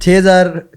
6,000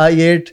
i8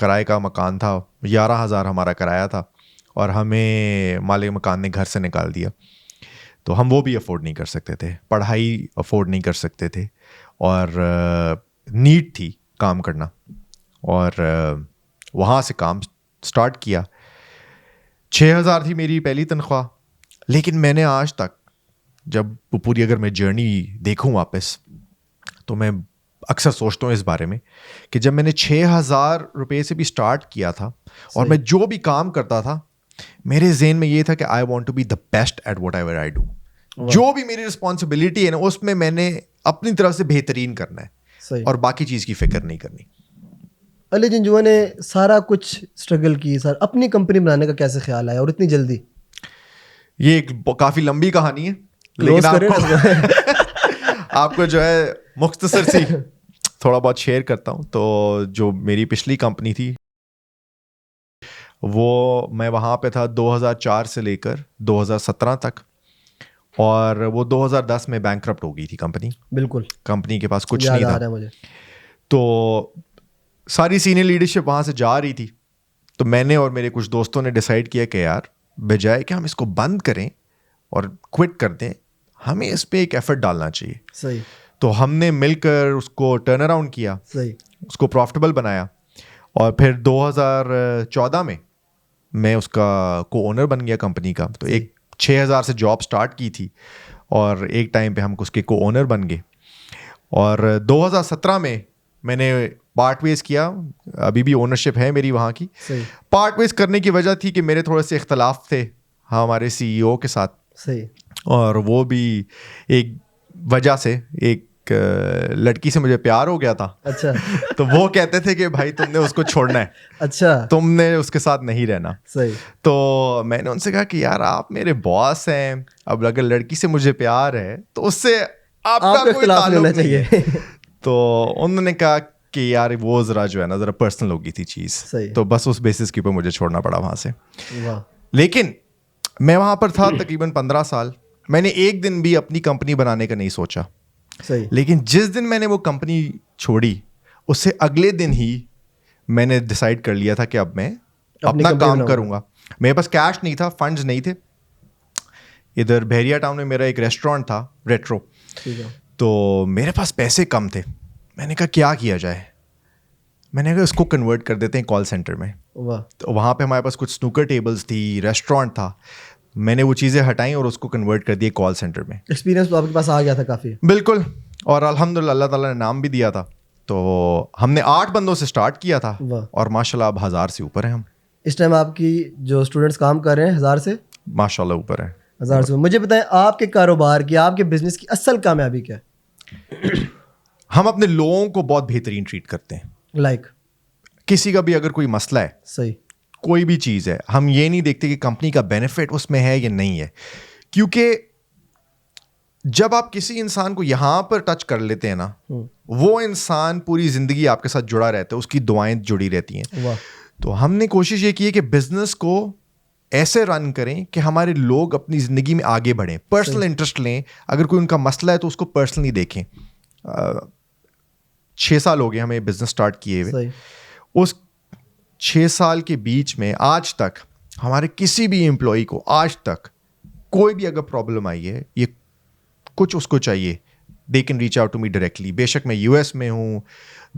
کرائے کا مکان تھا, 11,000 ہمارا کرایہ تھا, اور ہمیں مالک مکان نے گھر سے نکال دیا. تو ہم وہ بھی افورڈ نہیں کر سکتے تھے, پڑھائی افورڈ نہیں کر سکتے تھے, اور نیڈ تھی کام کرنا, اور وہاں سے کام سٹارٹ کیا. 6,000 تھی میری پہلی تنخواہ. لیکن میں نے آج تک جب وہ پوری اگر میں جرنی دیکھوں واپس تو میں اکثر سوچتا ہوں اس بارے میں کہ جب میں نے 6,000 روپے سے بھی سٹارٹ کیا تھا, اور میں جو بھی کام کرتا تھا میرے ذہن میں یہ تھا کہ I want to be the best at whatever I do. جو بھی میری رسپانسبلٹی ہے نا اس میں نے اپنی طرف سے بہترین کرنا ہے, اور باقی چیز کی فکر نہیں کرنی. علی جنجوعہ نے سارا کچھ اسٹرگل کی, سر اپنی کمپنی بنانے کا کیسے خیال آیا اور اتنی جلدی؟ یہ ایک کافی لمبی کہانی ہے, لیکن آپ کو جو ہے مختصر سی تھوڑا بہت شیئر کرتا ہوں. تو جو میری پچھلی کمپنی تھی وہ میں وہاں پہ تھا 2004 سے لے کر 2017 تک, اور وہ 2010 میں بینکرپٹ ہو گئی تھی کمپنی. بالکل, کمپنی کے پاس کچھ نہیں تھا مجھے. تو ساری سینئر لیڈرشپ وہاں سے جا رہی تھی. تو میں نے اور میرے کچھ دوستوں نے ڈیسائیڈ کیا کہ یار بجائے کہ ہم اس کو بند کریں اور کوئٹ کر دیں, ہمیں اس پہ ایک ایفرٹ ڈالنا چاہیے. صحیح. تو ہم نے مل کر اس کو ٹرن اراؤنڈ کیا, صحیح, اس کو پروفٹیبل بنایا, اور پھر 2014 میں میں اس کا کو اونر بن گیا کمپنی کا. تو ایک 6,000 سے جاب سٹارٹ کی تھی, اور ایک ٹائم پہ ہم اس کے کو اونر بن گئے. اور 2017 میں نے پارٹ ویز کیا, ابھی بھی اونرشپ ہے میری وہاں کی. پارٹ ویز کرنے کی وجہ تھی کہ میرے تھوڑے سے اختلاف تھے ہمارے CEO کے ساتھ. صحیح. اور وہ بھی ایک وجہ سے, ایک لڑکی سے مجھے پیار ہو گیا تھا. اچھا. تو وہ کہتے تھے کہ بھائی تم نے اس کو چھوڑنا ہے, اچھا, تم نے اس کے ساتھ نہیں رہنا. صحیح. تو میں نے ان سے کہا کہ یار آپ میرے باس ہیں, اب اگر لڑکی سے مجھے پیار ہے تو اس سے آپ کا کوئی تعلق نہیں چاہیے. تو انہوں نے کہا کہ یار وہ ذرا جو ہے نا ذرا پرسنل ہو گئی تھی چیز, تو بس اس بیسس کے اوپر مجھے چھوڑنا پڑا وہاں سے. لیکن میں وہاں پر تھا تقریباً 15 سال. میں نے ایک دن بھی اپنی کمپنی بنانے کا نہیں سوچا. لیکن جس دن میں نے وہ کمپنی چھوڑی اس سے اگلے دن ہی میں نے ڈیسائیڈ کر لیا تھا کہ اب میں اپنا کام کروں گا. میرے پاس کیش نہیں تھا, فنڈز نہیں تھے. ادھر بحریہ ٹاؤن میں میرا ایک ریسٹورینٹ تھا ریٹرو, تو میرے پاس پیسے کم تھے. میں نے کہا کیا جائے, میں نے کہا اس کو کنورٹ کر دیتے ہیں کال سینٹر میں. تو وہاں پہ ہمارے پاس کچھ سنوکر ٹیبلز تھی, ریسٹورینٹ تھا. میں نے وہ چیزیں ہٹائیں اور اس کو کنورٹ کر دیا کال سینٹر میں. ایکسپیرینس تو آپ کے پاس آ گیا تھا کافی. بالکل, اور الحمدللہ اللہ تعالیٰ نے نام بھی دیا تھا. تو ہم نے 8 بندوں سے سٹارٹ کیا تھا, اور ماشاء اللہ اب 1000 سے اوپر ہیں ہم. اس ٹائم آپ کی جو اسٹوڈنٹس کام کر رہے ہیں 1000 سے ماشاء اللہ اوپر ہیں. 1000 سے. مجھے بتائیں آپ کے کاروبار کی, آپ کے بزنس کی اصل کامیابی کیا ہے؟ ہم اپنے لوگوں کو بہت بہترین ٹریٹ کرتے ہیں. لائک کسی کا بھی اگر کوئی مسئلہ ہے, صحیح, کوئی بھی چیز ہے, ہم یہ نہیں دیکھتے کہ کمپنی کا بینیفٹ اس میں ہے یا نہیں ہے. کیونکہ جب آپ کسی انسان کو یہاں پر ٹچ کر لیتے ہیں نا, وہ انسان پوری زندگی آپ کے ساتھ جڑا رہتا ہے, اس کی دعائیں جڑی رہتی ہیں. تو ہم نے کوشش یہ کی ہے کہ بزنس کو ایسے رن کریں کہ ہمارے لوگ اپنی زندگی میں آگے بڑھیں, پرسنل انٹرسٹ لیں. اگر کوئی ان کا مسئلہ ہے تو اس کو پرسنلی دیکھیں. 6 سال ہو گئے ہمیں بزنس اسٹارٹ کیے ہوئے. اس 6 سال کے بیچ میں آج تک ہمارے کسی بھی امپلائی کو آج تک کوئی بھی اگر پرابلم آئی ہے, یہ کچھ اس کو چاہیے, they can reach out to me directly. بے شک میں US میں ہوں,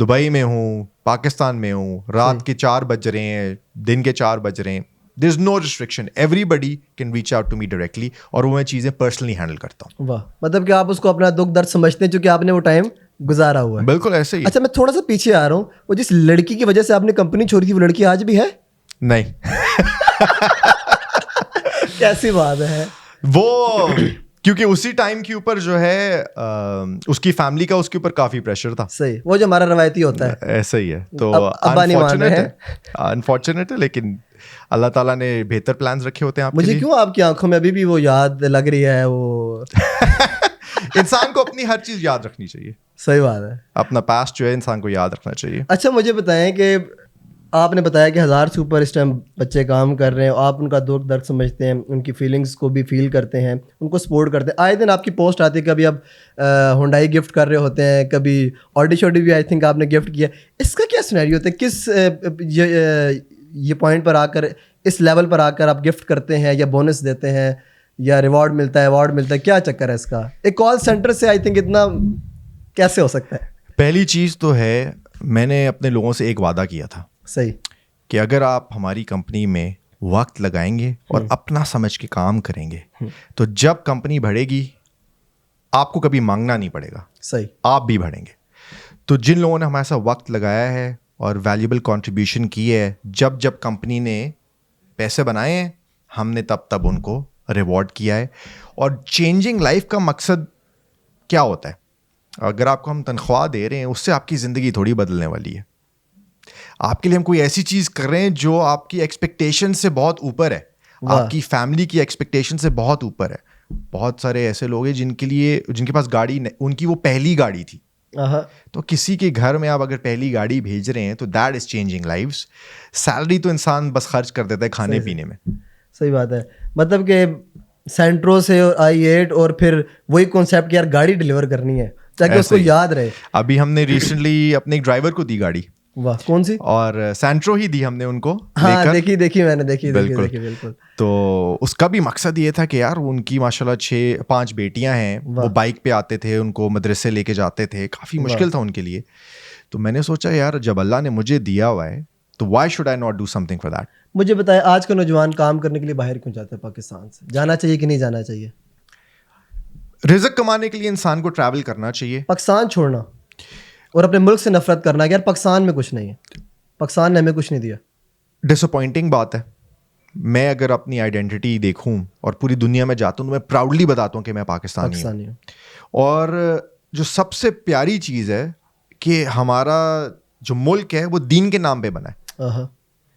دبئی میں ہوں, پاکستان میں ہوں, رات کے 4 بج رہے ہیں, دن کے 4 بج رہے ہیں, there is no restriction, everybody can reach out to me directly. اور وہ میں چیزیں پرسنلی ہینڈل کرتا ہوں. واہ, مطلب کہ آپ اس کو اپنا دکھ درد سمجھتے ہیں چونکہ آپ نے وہ ٹائم گزارا ہوا ہے. بالکل ایسے ہی. اچھا, میں تھوڑا سا پیچھے آ رہا ہوں. وہ جس لڑکی کی وجہ سے آپ نے کمپنی چھوڑی تھی وہ لڑکی آج بھی ہے؟ نہیں. کیسی بات ہے. وہ کیونکہ اسی ٹائم کے اوپر جو ہے اس کی فیملی کا اس کے اوپر کافی پریشر تھا. صحیح, وہ جو ہمارا روایتی ہوتا ہے ایسا ہی ہے. تو انفارچونیٹ ہے, لیکن اللہ تعالیٰ نے بہتر پلانز رکھے ہوتے ہیں آپ کے لیے. مجھے کیوں آپ کی آنکھوں میں ابھی بھی وہ یاد لگ رہی ہے. وہ انسان کو اپنی ہر چیز یاد رکھنی چاہیے. صحیح بات ہے, اپنا پاسٹ جو ہے انسان کو یاد رکھنا چاہیے. اچھا مجھے بتائیں کہ آپ نے بتایا کہ 1000 سے اوپر اس ٹائم بچے کام کر رہے ہیں, آپ ان کا دکھ درد سمجھتے ہیں, ان کی فیلنگس کو بھی فیل کرتے ہیں, ان کو سپورٹ کرتے ہیں. آئے دن آپ کی پوسٹ آتی ہے, کبھی آپ ہونڈائی گفٹ کر رہے ہوتے ہیں, کبھی آڈی شوڈی بھی آئی تھنک آپ نے گفٹ کیا. اس کا کیا سینیریو ہوتا ہے, کس یہ پوائنٹ پر آ کر, اس لیول پر آ کر آپ گفٹ کرتے ہیں یا بونس دیتے ہیں یا ریوارڈ ملتا ہے, ایوارڈ ملتا ہے, کیا چکر ہے اس کا؟ ایک کال سینٹر سے آئی تھنک اتنا کیسے ہو سکتا ہے؟ پہلی چیز تو ہے, میں نے اپنے لوگوں سے ایک وعدہ کیا تھا صحیح کہ اگر آپ ہماری کمپنی میں وقت لگائیں گے اور اپنا سمجھ کے کام کریں گے تو جب کمپنی بڑھے گی آپ کو کبھی مانگنا نہیں پڑے گا, صحیح, آپ بھی بڑھیں گے. تو جن لوگوں نے ہمارے ساتھ وقت لگایا ہے اور ویلیوبل کنٹریبیوشن کی ہے, جب کمپنی نے پیسے بنائے ہیں ہم نے تب ان کو ریوارڈ کیا ہے. اور چینجنگ لائف کا مقصد کیا ہوتا ہے؟ اگر آپ کو ہم تنخواہ دے رہے ہیں اس سے آپ کی زندگی تھوڑی بدلنے والی ہے. آپ کے لیے ہم کوئی ایسی چیز کر رہے ہیں جو آپ کی ایکسپیکٹیشن سے بہت اوپر ہے, آپ کی فیملی کی ایکسپیکٹیشن سے بہت اوپر ہے. بہت سارے ایسے لوگ ہیں جن کے پاس گاڑی, ان کی وہ پہلی گاڑی تھی. تو کسی کے گھر میں آپ اگر پہلی گاڑی بھیج رہے ہیں تو that is changing lives. Salary تو انسان بس خرچ کر دیتا ہے کھانے پینے میں. صحیح بات ہے. مطلب کہ سینٹرو سے i8 اور پھر وہی کانسیپٹ کہ یار گاڑی ڈلیور کرنی ہے تاکہ اس کو یاد رہے. ابھی ہم نے ریسنٹلی اپنے ایک ڈرائیور کو دی گاڑی. واہ, کون سی؟ اور سینٹرو ہی دی ہم نے ان کو. ہاں دیکھی میں نے, دیکھی بالکل. تو اس کا بھی مقصد یہ تھا کہ یار ان کی ماشاءاللہ 5 بیٹیاں ہیں, وہ بائک پہ آتے تھے, ان کو مدرسے لے کے جاتے تھے, کافی مشکل تھا ان کے لیے. تو میں نے سوچا یار جب اللہ نے مجھے دیا ہوا ہے تو why should I not do some thing for that. مجھے بتائیں آج کا نوجوان کام کرنے کے لیے باہر کیوں جاتا ہے پاکستان سے؟ جانا چاہیے کہ نہیں جانا چاہیے؟ رزق کمانے کے لیے انسان کو ٹریول کرنا چاہیے. پاکستان چھوڑنا اور اپنے ملک سے نفرت کرنا کہ یار پاکستان میں کچھ نہیں ہے, پاکستان نے ہمیں کچھ نہیں دیا, ڈس اپوائنٹنگ بات ہے. میں اگر اپنی آئیڈینٹی دیکھوں اور پوری دنیا میں جاتا ہوں تو میں پراؤڈلی بتاتا ہوں کہ میں پاکستانی ہوں. اور جو سب سے پیاری چیز ہے کہ ہمارا جو ملک ہے وہ دین کے نام پہ بنا ہے,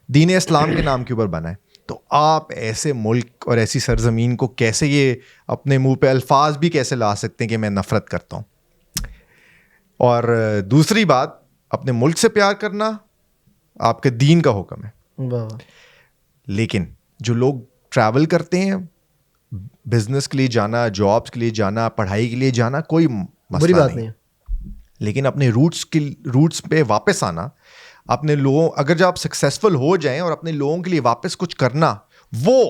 دین اسلام کے نام کے اوپر بنا ہے. تو آپ ایسے ملک اور ایسی سرزمین کو کیسے یہ اپنے منہ پہ الفاظ بھی کیسے لا سکتے ہیں کہ میں نفرت کرتا ہوں. اور دوسری بات, اپنے ملک سے پیار کرنا آپ کے دین کا حکم ہے. لیکن جو لوگ ٹریول کرتے ہیں, بزنس کے لیے جانا, جابس کے لیے جانا, پڑھائی کے لیے جانا, کوئی مسئلہ نہیں ہے. لیکن اپنے روٹس پہ واپس آنا, اپنے لوگوں, اگر جب آپ سکسیزفل ہو جائیں اور اپنے لوگوں کے لیے واپس کچھ کرنا, وہ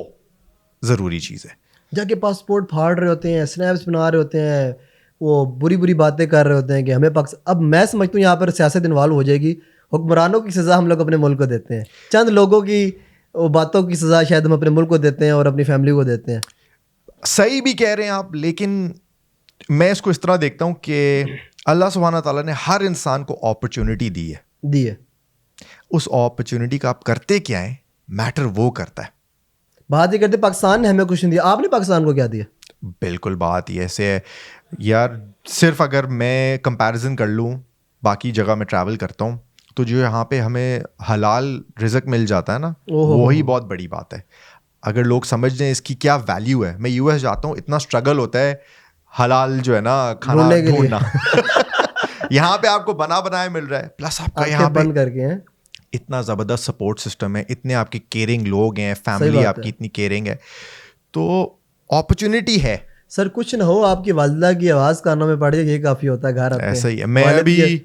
ضروری چیز ہے. جا کے پاسپورٹ پھاڑ رہے ہوتے ہیں, سنیپس بنا رہے ہوتے ہیں, وہ بری باتیں کر رہے ہوتے ہیں کہ ہمیں اب میں سمجھتا ہوں یہاں پر سیاست انوالو ہو جائے گی. حکمرانوں کی سزا ہم لوگ اپنے ملک کو دیتے ہیں, چند لوگوں کی باتوں کی سزا شاید ہم اپنے ملک کو دیتے ہیں اور اپنی فیملی کو دیتے ہیں. صحیح بھی کہہ رہے ہیں آپ, لیکن میں اس کو اس طرح دیکھتا ہوں کہ اللہ سبحانہ تعالیٰ نے ہر انسان کو اپرچونٹی دی ہے. اس اپرچونٹی کا آپ کرتے کیا ہیں, میٹر وہ کرتا ہے. بات یہ کرتے پاکستان نے ہمیں کچھ نہیں دیا, آپ نے پاکستان کو کیا دیا؟ بالکل بات یہ ایسے ہے یار. صرف اگر میں کمپیریزن کر لوں, باقی جگہ میں ٹریول کرتا ہوں تو جو یہاں پہ ہمیں حلال رزق مل جاتا ہے نا, وہی بہت بڑی بات ہے. اگر لوگ سمجھ جائیں اس کی کیا ویلیو ہے. میں US جاتا ہوں, اتنا اسٹرگل ہوتا ہے حلال جو ہے نا کھانا ڈھونڈنا. یہاں پہ آپ کو بنا بنایا مل رہا ہے, پلس آپ کا یہاں بند کر کے اتنا زبردست سپورٹ سسٹم ہے, اتنے آپ کے کیئرنگ لوگ ہیں, فیملی آپ کی اتنی کیئرنگ ہے, تو اپرچونٹی ہے. سر کچھ نہ ہو, آپ کی والدہ کی آواز کانوں میں پڑ جائے یہ کافی ہوتا ہے. گھر ایسا ہی ہے. میں ابھی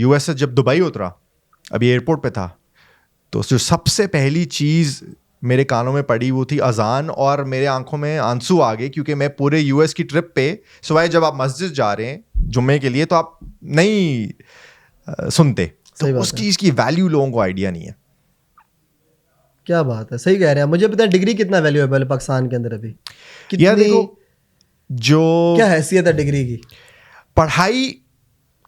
US سے جب دبئی اترا, ابھی ایئرپورٹ پہ تھا, تو جو سب سے پہلی چیز میرے کانوں میں پڑی وہ تھی اذان, اور میرے آنکھوں میں آنسو آ گئے کیونکہ میں پورے US کی ٹرپ پہ سوائے جب آپ مسجد جا رہے ہیں جمعے کے لیے تو آپ نہیں سنتے, تو اس چیز کی ویلیو لوگوں کو آئیڈیا نہیں ہے. کیا بات ہے, صحیح کہہ رہے ہیں. مجھے پتا ہے ڈگری کتنا ویلیویبل ہے پاکستان کے اندر ابھی, دیکھو جو کیا حیثیت ہے ڈگری کی. پڑھائی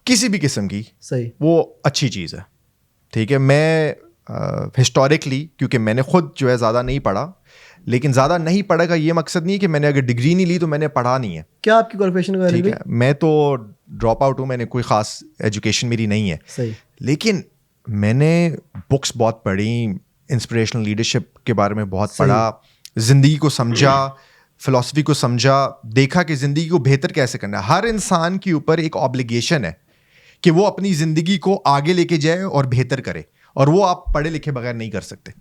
کسی بھی قسم کی صحیح, وہ اچھی چیز ہے, ٹھیک ہے. میں ہسٹوریکلی, کیونکہ میں نے خود جو ہے زیادہ نہیں پڑھا, لیکن زیادہ نہیں پڑھا کا یہ مقصد نہیں ہے کہ میں نے اگر ڈگری نہیں لی تو میں نے پڑھا نہیں ہے. کیا آپ کی کوالیفیکیشن؟ ٹھیک ہے, میں تو ڈراپ آؤٹ ہوں, میں نے کوئی خاص ایجوکیشن میری نہیں ہے. صحیح, لیکن میں نے بکس بہت پڑھی, انسپریشنل لیڈرشپ کے بارے میں بہت پڑھا, زندگی کو سمجھا, فلسفی کو سمجھا, دیکھا کہ زندگی کو بہتر کیسے کرنا ہے. ہر انسان کے اوپر ایک آبلیگیشن ہے کہ وہ اپنی زندگی کو آگے لے کے جائے اور بہتر کرے, اور وہ آپ پڑھے لکھے بغیر نہیں کر سکتے.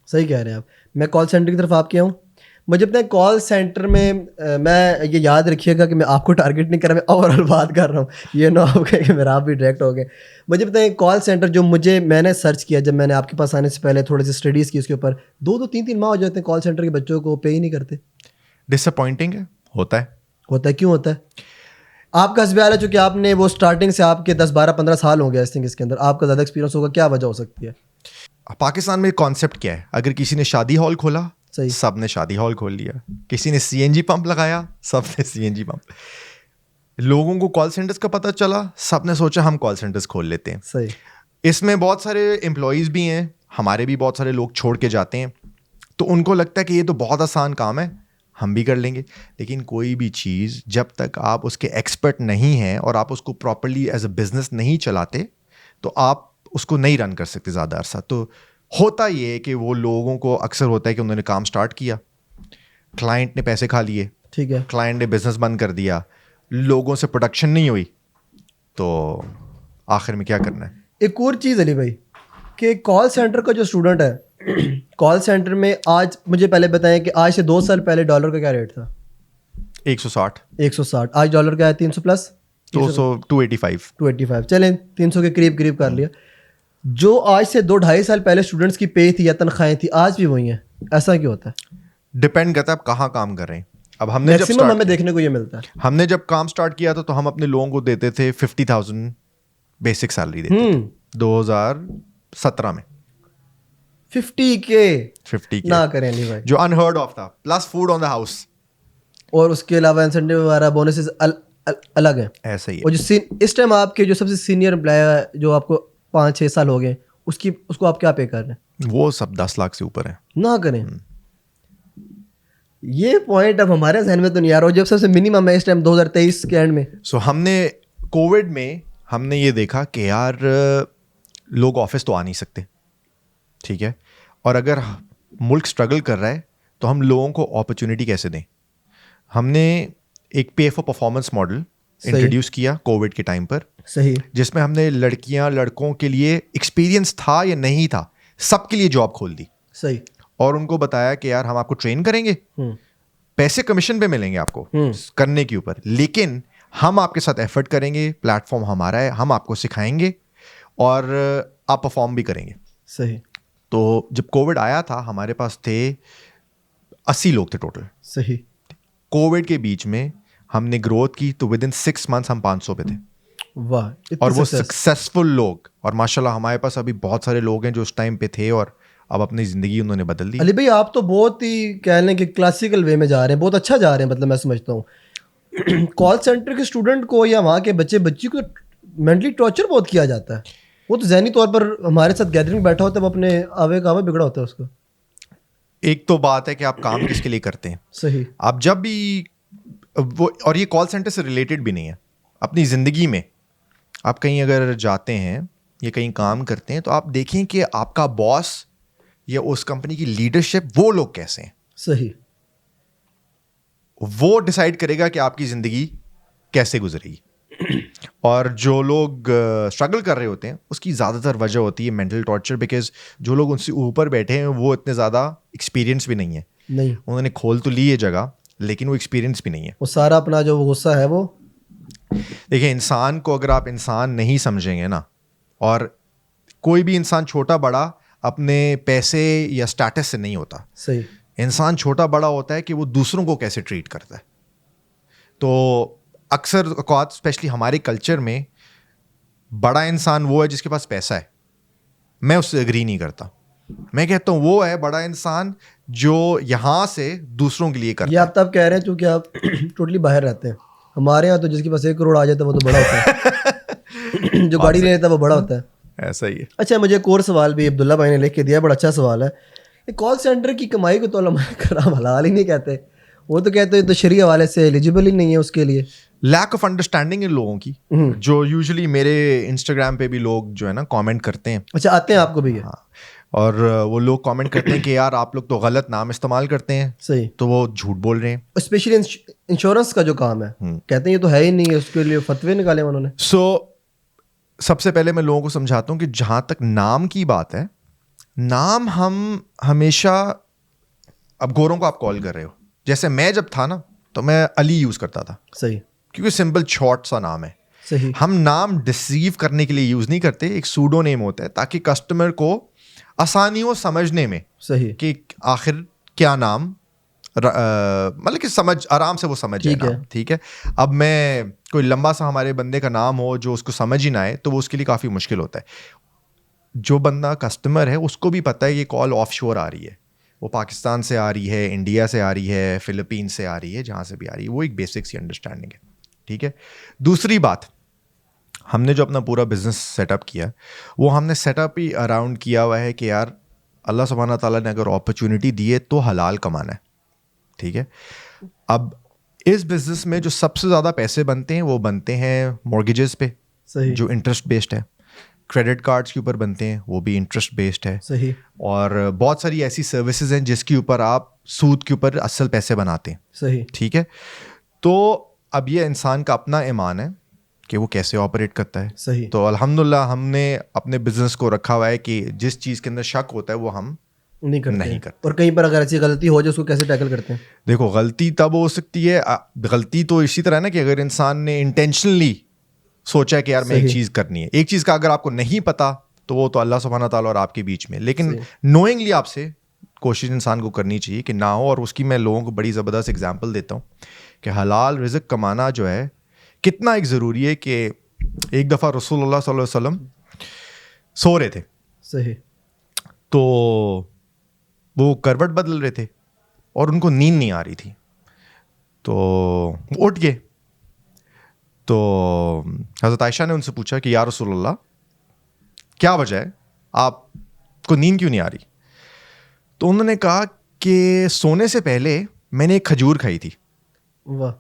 صحیح کہہ رہے ہیں آپ. میں کال سینٹر کی طرف آپ کیا ہوں. مجھے اپنے کال سینٹر میں یہ یاد رکھیے گا کہ میں آپ کو ٹارگیٹ نہیں کر رہا, میں اوور آل بات کر رہا ہوں, یہ نہ ہو کہ میرا آپ بھی ڈائریکٹ ہو گئے. مجھے بتائیں کال سینٹر جو میں نے سرچ کیا جب میں نے آپ کے پاس آنے سے پہلے تھوڑی سی اسٹڈیز کی اس کے اوپر, 2-3 ماہ ہو جاتے ہیں کال سینٹر کے بچوں کو پے ہی نہیں کرتے. ڈس اپوائنٹنگ ہے, ہوتا ہے. کیوں ہوتا ہے؟ آپ کا حسب خیال ہے چونکہ آپ نے وہ اسٹارٹنگ سے آپ کے 10-12-15 سال ہو گیا اس تھنک اس کے اندر, آپ کا زیادہ ایکسپیرینس ہوگا, کیا وجہ ہو سکتی ہے؟ پاکستان میں کانسیپٹ کیا ہے, اگر کسی نے شادی ہال کھولا صحیح, سب نے شادی ہال کھول لیا, کسی نے سی این جی پمپ لگایا سب نے سی این جی پمپ, لوگوں کو کال سینٹرز کا پتہ چلا سب نے سوچا ہم کال سینٹرز کھول لیتے ہیں. صحیح. اس میں بہت سارے امپلائیز بھی ہیں, ہمارے بھی بہت سارے لوگ چھوڑ کے جاتے ہیں, تو ان کو لگتا ہے کہ یہ تو بہت آسان کام ہے, ہم بھی کر لیں گے. لیکن کوئی بھی چیز جب تک آپ اس کے ایکسپرٹ نہیں ہیں اور آپ اس کو پراپرلی ایز اے بزنس نہیں چلاتے تو آپ اس کو نہیں رن کر سکتے زیادہ عرصہ. تو ہوتا یہ ہے کہ وہ لوگوں کو اکثر ہوتا ہے کہ انہوں نے کام سٹارٹ کیا, کلائنٹ نے پیسے کھا لیے, ٹھیک ہے, کلائنٹ نے بزنس بند کر دیا, لوگوں سے پروڈکشن نہیں ہوئی, تو آخر میں کیا کرنا ہے. ایک اور چیز علی بھائی کہ کال سینٹر کا جو اسٹوڈنٹ ہے, کال سینٹر میں آج مجھے پہلے بتائیں کہ آج سے 2 سال پہلے ڈالر کا کیا ریٹ تھا؟ 160. آج ڈالر کا ہے 300 پلس, 285. چلیں 300 کے قریب کر لیا. جو آج سے 2-2.5 سال پہلے اسٹوڈنٹس کی پے تھی یا تنخواہیں تھی آج بھی وہی ہیں, ایسا کیوں ہوتا ہے؟ ڈپینڈ کرتا ہے آپ کہاں کام کر رہے ہیں. اب ہم نے میکسیمم ہمیں دیکھنے کو یہ ملتا ہے, ہم نے جب کام سٹارٹ کیا تھا تو ہم اپنے لوگوں کو دیتے تھے 50,000 بیسک سیلری دیتے تھے 2017 میں. 50K نہ کریں علی بھائی, جو انہرڈ آف تھا, plus food on the house, اور اس کے علاوہ انسینٹیو وغیرہ بونسز الگ ہیں. ایسا ہی ہے. اور جو اس ٹائم آپ کے جو سب سے سینئر امپلائی ہے جو آپ کو 5-6 سال ہو گئے اس کو آپ کیا پے کر رہے ہیں؟ وہ سب 10 لاکھ سے اوپر ہے. نہ کریں. یہ پوائنٹ اب ہمارے ذہن میں تو نہیں آ رہا, جب سب سے منیمم ہے اس ٹائم 2023 کے اینڈ میں. سو ہم نے کووڈ میں ہم نے یہ دیکھا کہ یار لوگ آفس تو آ نہیں سکتے, ٹھیک ہے, اور اگر ملک اسٹرگل کر رہا ہے تو ہم لوگوں کو اپرچونیٹی کیسے دیں. ہم نے ایک pay for performance model introduce کیا کووڈ کے ٹائم پر, صحیح, جس میں ہم نے لڑکیاں لڑکوں کے لیے ایکسپیرینس تھا یا نہیں تھا سب کے لیے جاب کھول دی. صحیح, اور ان کو بتایا کہ یار ہم آپ کو ٹرین کریں گے, پیسے کمیشن پہ ملیں گے آپ کو کرنے کے اوپر, لیکن ہم آپ کے ساتھ ایفرٹ کریں گے, پلیٹ فارم ہمارا ہے, ہم آپ کو سکھائیں گے اور آپ پرفارم بھی کریں گے. صحیح. تو جب کووڈ آیا تھا ہمارے پاس تھے 80 لوگ تھے ٹوٹل. صحیح. کووڈ کے بیچ میں ہم نے گروتھ کی تو ود ان 6 months ہم 500 پہ تھے. واہ, اور وہ سکسیسفل لوگ, اور ماشاء اللہ ہمارے پاس ابھی بہت سارے لوگ ہیں جو اس ٹائم پہ تھے اور اب اپنی زندگی انہوں نے بدل دی. علی بھائی آپ تو بہت ہی کہہ لیں کہ کلاسیکل وے میں جا رہے ہیں, بہت اچھا جا رہے ہیں, مطلب میں سمجھتا ہوں کال سینٹر کے اسٹوڈنٹ کو یا وہاں کے بچی کو مینٹلی ٹارچر بہت کیا جاتا ہے. وہ تو ذہنی طور پر ہمارے ساتھ گیدرنگ بیٹھا ہوتا ہے, وہ اپنے آوے کا آوے بگڑا ہوتا ہے اس کو. ایک تو بات ہے کہ آپ کام کس کے لیے کرتے ہیں. صحیح. آپ جب بھی وہ, اور یہ کال سینٹر سے ریلیٹڈ بھی نہیں ہے, اپنی زندگی میں آپ کہیں اگر جاتے ہیں یا کہیں کام کرتے ہیں تو آپ دیکھیں کہ آپ کا باس یا اس کمپنی کی لیڈرشپ وہ لوگ کیسے ہیں. صحیح. وہ ڈیسائیڈ کرے گا کہ آپ کی زندگی کیسے گزرے گی. اور جو لوگ اسٹرگل کر رہے ہوتے ہیں اس کی زیادہ تر وجہ ہوتی ہے مینٹل ٹارچر, بیکاز جو لوگ ان سے اوپر بیٹھے ہیں وہ اتنے زیادہ ایکسپیرینس بھی نہیں ہے. انہوں نے کھول تو لی ہے جگہ لیکن وہ ایکسپیرینس بھی نہیں ہے. وہ سارا اپنا جو غصہ ہے وہ دیکھیں, انسان کو اگر آپ انسان نہیں سمجھیں گے نا, اور کوئی بھی انسان چھوٹا بڑا اپنے پیسے یا اسٹیٹس سے نہیں ہوتا. صحیح. انسان چھوٹا بڑا ہوتا ہے کہ وہ دوسروں کو کیسے ٹریٹ کرتا ہے. تو اکثر اوقات اسپیشلی ہمارے کلچر میں بڑا انسان وہ ہے جس کے پاس پیسہ ہے. میں اس سے اگری نہیں کرتا. میں کہتا ہوں وہ ہے بڑا انسان جو یہاں سے دوسروں کے لیے کرتا ہے. یہ آپ تب کہہ رہے ہیں چونکہ آپ ٹوٹلی باہر رہتے ہیں. ہمارے یہاں تو جس کے پاس 1 کروڑ آ جاتا ہے وہ تو بڑا ہوتا ہے جو گاڑی لے لیتا ہے وہ بڑا ہوتا ہے. ایسا ہی ہے. اچھا, مجھے ایک اور سوال بھی عبداللہ بھائی نے لکھ کے دیا, بڑا اچھا سوال ہے. کال سینٹر کی کمائی کو تو علماء کرام حلال ہی نہیں کہتے. وہ تو کہتے ہیں تو شرعی حوالے سے ایلیجیبل ہی نہیں ہے اس کے لیے. لیک آف انڈرسٹینڈنگ ہے لوگوں کی, جو یوزلی میرے انسٹاگرام پہ بھی لوگ جو ہے نا کامنٹ کرتے ہیں. اچھا, آتے ہیں آپ کو بھی. ہاں, اور وہ لوگ کامنٹ کرتے ہیں کہ یار آپ لوگ تو غلط نام استعمال کرتے ہیں. صحیح. تو وہ جھوٹ بول رہے ہیں. اسپیشلی انشورنس کا جو کام ہے کہتے ہیں یہ تو ہے ہی نہیں ہے, اس کے لیے فتوے نکالے انہوں نے. سو سب سے پہلے میں لوگوں کو سمجھاتا ہوں کہ جہاں تک نام کی بات ہے, نام ہم ہمیشہ, اب گوروں کو آپ کال کر رہے ہو, جیسے میں جب تھا نا تو میں علی یوز کرتا تھا, صحیح, کیونکہ سمپل شارٹ سا نام ہے. صحیح, ہم نام ڈسیو کرنے کے لیے یوز نہیں کرتے, ایک سوڈو نیم ہوتا ہے تاکہ کسٹمر کو آسانی ہو سمجھنے میں صحیح, کہ آخر کیا نام, مطلب کہ سمجھ آرام سے وہ سمجھ جائے نام. ٹھیک ہے, اب میں کوئی لمبا سا ہمارے بندے کا نام ہو جو اس کو سمجھ ہی نہ آئے تو وہ اس کے لیے کافی مشکل ہوتا ہے. جو بندہ کسٹمر ہے اس کو بھی پتہ ہے یہ کال آف شور آ رہی ہے, وہ پاکستان سے آ رہی ہے, انڈیا سے آ رہی ہے, فلپین سے آ رہی ہے, جہاں سے بھی آ رہی ہے, وہ ایک بیسک سی انڈرسٹینڈنگ ہے. ٹھیک ہے. دوسری بات, ہم نے جو اپنا پورا بزنس سیٹ اپ کیا وہ ہم نے سیٹ اپ ہی اراؤنڈ کیا ہوا ہے کہ یار اللہ سبحانہ تعالیٰ نے اگر اپرچونٹی دی ہے تو حلال کمانا ہے. ٹھیک ہے. اب اس بزنس میں جو سب سے زیادہ پیسے بنتے ہیں وہ بنتے ہیں مورگیجز پہ, صحیح, جو انٹرسٹ بیسڈ ہے, کریڈٹ کارڈس کے اوپر بنتے ہیں وہ بھی انٹرسٹ بیسڈ ہے, صحیح, اور بہت ساری ایسی سروسز ہیں جس کے اوپر آپ سود کے اوپر اصل پیسے بناتے ہیں. صحیح, ٹھیک ہے. تو اب یہ انسان کا اپنا ایمان ہے کہ وہ کیسے آپریٹ کرتا ہے. صحیح, تو الحمدللہ ہم نے اپنے بزنس کو رکھا ہوا ہے کہ جس چیز کے اندر شک ہوتا ہے وہ ہم نہیں نہیں کرتے. کرتے. اور کہیں پر اگر ایسی غلطی ہو جائے اس کو کیسے ٹیکل کرتے ہیں؟ دیکھو غلطی تب ہو سکتی ہے, غلطی تو اسی طرح نا کہ اگر انسان نے انٹینشنلی سوچا ہے کہ یار میں ایک چیز کرنی ہے, ایک چیز کا اگر آپ کو نہیں پتا تو وہ تو اللہ سبحانہ تعالیٰ اور آپ کے بیچ میں, لیکن نوئنگلی آپ سے کوشش انسان کو کرنی چاہیے کہ نہ ہو. اور اس کی میں لوگوں کو بڑی زبردست اگزامپل دیتا ہوں کہ حلال رزق کمانا جو ہے کتنا ایک ضروری ہے. کہ ایک دفعہ رسول اللہ صلی اللہ علیہ وسلم سو رہے تھے, صحیح, تو وہ کروٹ بدل رہے تھے اور ان کو نیند نہیں آ رہی تھی, تو وہ اٹھ گئے. تو حضرت عائشہ نے ان سے پوچھا کہ یا رسول اللہ کیا وجہ ہے, آپ کو نیند کیوں نہیں آ رہی؟ تو انہوں نے کہا کہ سونے سے پہلے میں نے ایک کھجور کھائی تھی. واہ,